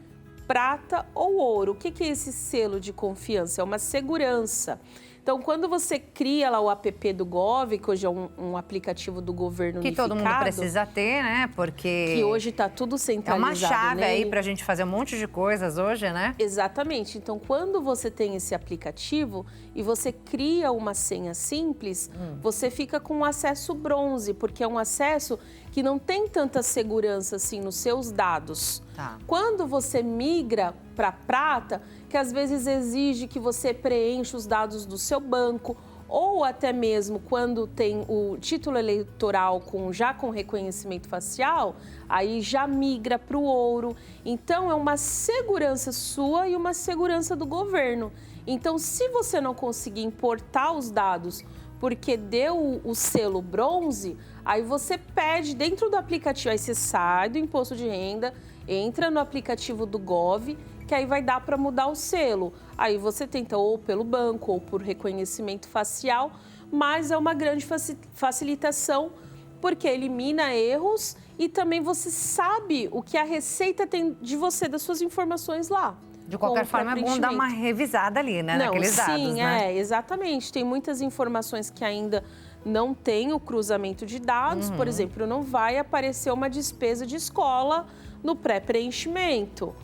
[SPEAKER 5] prata ou ouro. O que é esse selo de confiança? É uma segurança. Então, quando você cria lá o app do Gov, que hoje é um aplicativo do governo unificado...
[SPEAKER 1] Que todo mundo precisa ter, né? Porque...
[SPEAKER 5] Que hoje está tudo centralizado.
[SPEAKER 1] É uma chave
[SPEAKER 5] nele.
[SPEAKER 1] aí para a gente fazer um monte de coisas hoje, né?
[SPEAKER 5] Exatamente. Então, quando você tem esse aplicativo e você cria uma senha simples, você fica com um acesso bronze, porque é um acesso que não tem tanta segurança assim nos seus dados.
[SPEAKER 1] Tá.
[SPEAKER 5] Quando você migra para prata, que às vezes exige que você preencha os dados do seu banco, ou até mesmo quando tem o título eleitoral já com reconhecimento facial, aí já migra para o ouro. Então, é uma segurança sua e uma segurança do governo. Então, se você não conseguir importar os dados porque deu o selo bronze, aí você pede dentro do aplicativo, aí você sai do imposto de renda, entra no aplicativo do Gov, que aí vai dar para mudar o selo. Aí você tenta ou pelo banco ou por reconhecimento facial, mas é uma grande facilitação porque elimina erros e também você sabe o que a Receita tem de você, das suas informações lá.
[SPEAKER 1] De qualquer forma, é bom dar uma revisada ali, né? Naqueles dados,
[SPEAKER 5] sim,
[SPEAKER 1] né?
[SPEAKER 5] Exatamente. Tem muitas informações que ainda não tem o cruzamento de dados. Por exemplo, não vai aparecer uma despesa de escola no pré-preenchimento.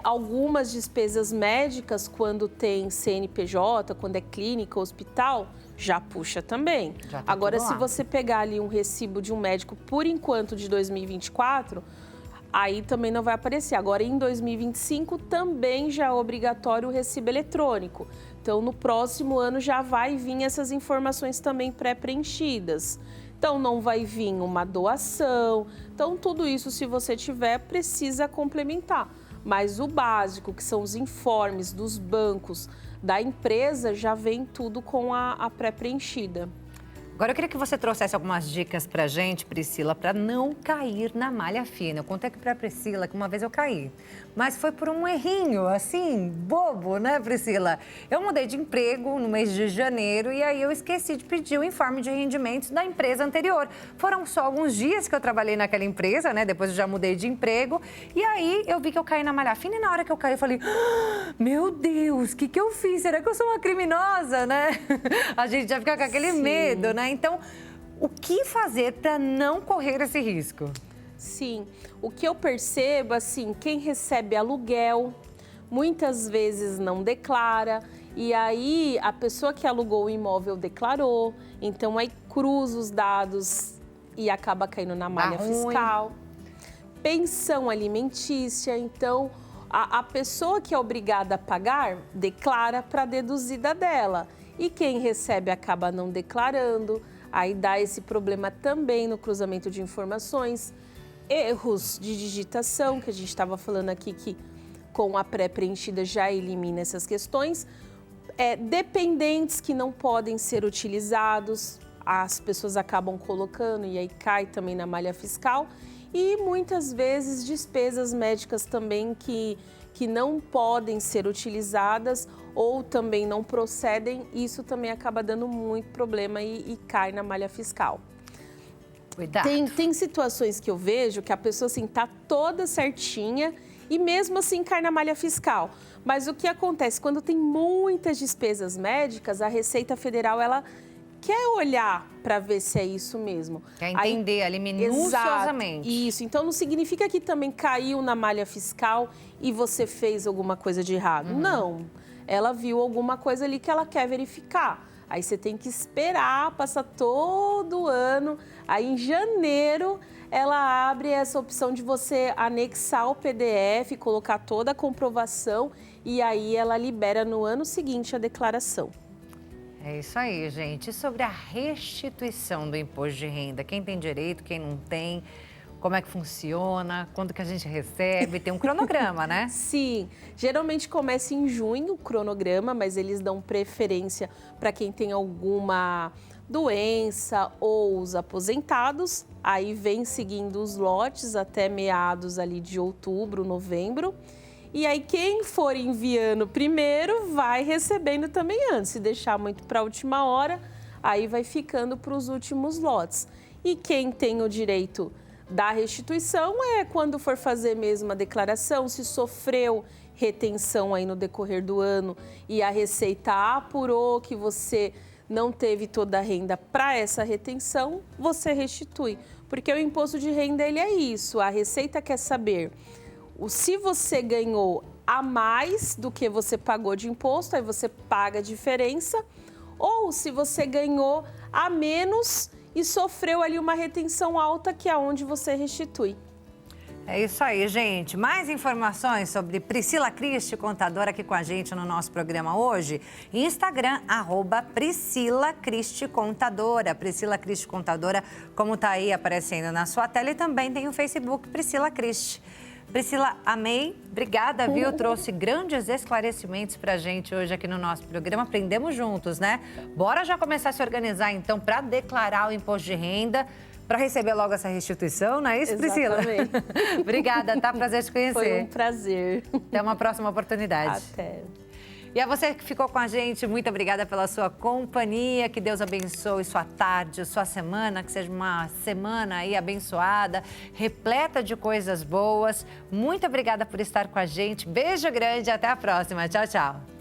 [SPEAKER 5] Algumas despesas médicas, quando tem CNPJ, quando é clínica, hospital, já puxa também.
[SPEAKER 1] Já tá
[SPEAKER 5] Agora,
[SPEAKER 1] tudo lá.
[SPEAKER 5] se você pegar ali um recibo de um médico, por enquanto, de 2024... aí também não vai aparecer. Agora, em 2025, também já é obrigatório o recibo eletrônico. Então, no próximo ano já vai vir essas informações também pré-preenchidas. Então, não vai vir uma doação. Então, tudo isso, se você tiver, precisa complementar. Mas o básico, que são os informes dos bancos da empresa, já vem tudo com a pré-preenchida.
[SPEAKER 1] Agora, eu queria que você trouxesse algumas dicas pra gente, Priscila, para não cair na malha fina. Eu contei aqui pra Priscila que uma vez eu caí, mas foi por um errinho, assim, bobo, né, Priscila? Eu mudei de emprego no mês de janeiro e aí eu esqueci de pedir o informe de rendimentos da empresa anterior. Foram só alguns dias que eu trabalhei naquela empresa, né? Depois eu já mudei de emprego e aí eu vi que eu caí na malha fina e na hora que eu caí eu falei, meu Deus, o que eu fiz? Será que eu sou uma criminosa, né? A gente já fica com aquele medo, né? Então, o que fazer para não correr esse risco?
[SPEAKER 5] Sim, o que eu percebo, assim, quem recebe aluguel, muitas vezes não declara, e aí a pessoa que alugou o imóvel declarou, então aí cruza os dados e acaba caindo na malha fiscal. Pensão alimentícia, então a pessoa que é obrigada a pagar, declara para a deduzida dela. E quem recebe acaba não declarando, aí dá esse problema também no cruzamento de informações. Erros de digitação, que a gente estava falando aqui, que com a pré-preenchida já elimina essas questões. Dependentes que não podem ser utilizados, as pessoas acabam colocando e aí cai também na malha fiscal. E muitas vezes despesas médicas também que não podem ser utilizadas ou também não procedem, isso também acaba dando muito problema e cai na malha fiscal.
[SPEAKER 1] Cuidado.
[SPEAKER 5] Tem situações que eu vejo que a pessoa assim tá toda certinha e mesmo assim cai na malha fiscal. Mas o que acontece? Quando tem muitas despesas médicas, a Receita Federal, ela quer olhar para ver se é isso mesmo.
[SPEAKER 1] Quer entender ali minuciosamente.
[SPEAKER 5] Exato, isso. Então, não significa que também caiu na malha fiscal e você fez alguma coisa de errado. Não. Ela viu alguma coisa ali que ela quer verificar. Aí você tem que esperar, passar todo ano. Aí, em janeiro, ela abre essa opção de você anexar o PDF, colocar toda a comprovação e aí ela libera no ano seguinte a declaração.
[SPEAKER 1] É isso aí, gente. E sobre a restituição do imposto de renda? Quem tem direito, quem não tem? Como é que funciona? Quando que a gente recebe? Tem um cronograma, né?
[SPEAKER 5] Sim. Geralmente começa em junho o cronograma, mas eles dão preferência para quem tem alguma doença ou os aposentados. Aí vem seguindo os lotes até meados ali de outubro, novembro. E aí, quem for enviando primeiro vai recebendo também antes. Se deixar muito para a última hora, aí vai ficando para os últimos lotes. E quem tem o direito da restituição é quando for fazer mesmo a declaração, se sofreu retenção aí no decorrer do ano e a Receita apurou que você não teve toda a renda para essa retenção, você restitui. Porque o imposto de renda, ele é isso. A Receita quer saber se você ganhou a mais do que você pagou de imposto, aí você paga a diferença, ou se você ganhou a menos e sofreu ali uma retenção alta, que é onde você restitui.
[SPEAKER 1] É isso aí, gente. Mais informações sobre Priscila Cristi, contadora, aqui com a gente no nosso programa hoje. Instagram, @Priscila Cristi Contadora. Priscila Cristi Contadora, como está aí aparecendo na sua tela. E também tem o Facebook Priscila Cristi. Priscila, amei. Obrigada, viu? Trouxe grandes esclarecimentos pra gente hoje aqui no nosso programa. Aprendemos juntos, né? Bora já começar a se organizar, então, para declarar o imposto de renda, para receber logo essa restituição, não é isso, Priscila?
[SPEAKER 5] Exatamente.
[SPEAKER 1] Obrigada, tá? Prazer te conhecer.
[SPEAKER 5] Foi um prazer.
[SPEAKER 1] Até uma próxima oportunidade.
[SPEAKER 5] Até.
[SPEAKER 1] E a você que ficou com a gente, muito obrigada pela sua companhia. Que Deus abençoe sua tarde, sua semana, que seja uma semana aí abençoada, repleta de coisas boas. Muito obrigada por estar com a gente. Beijo grande, até a próxima. Tchau, tchau.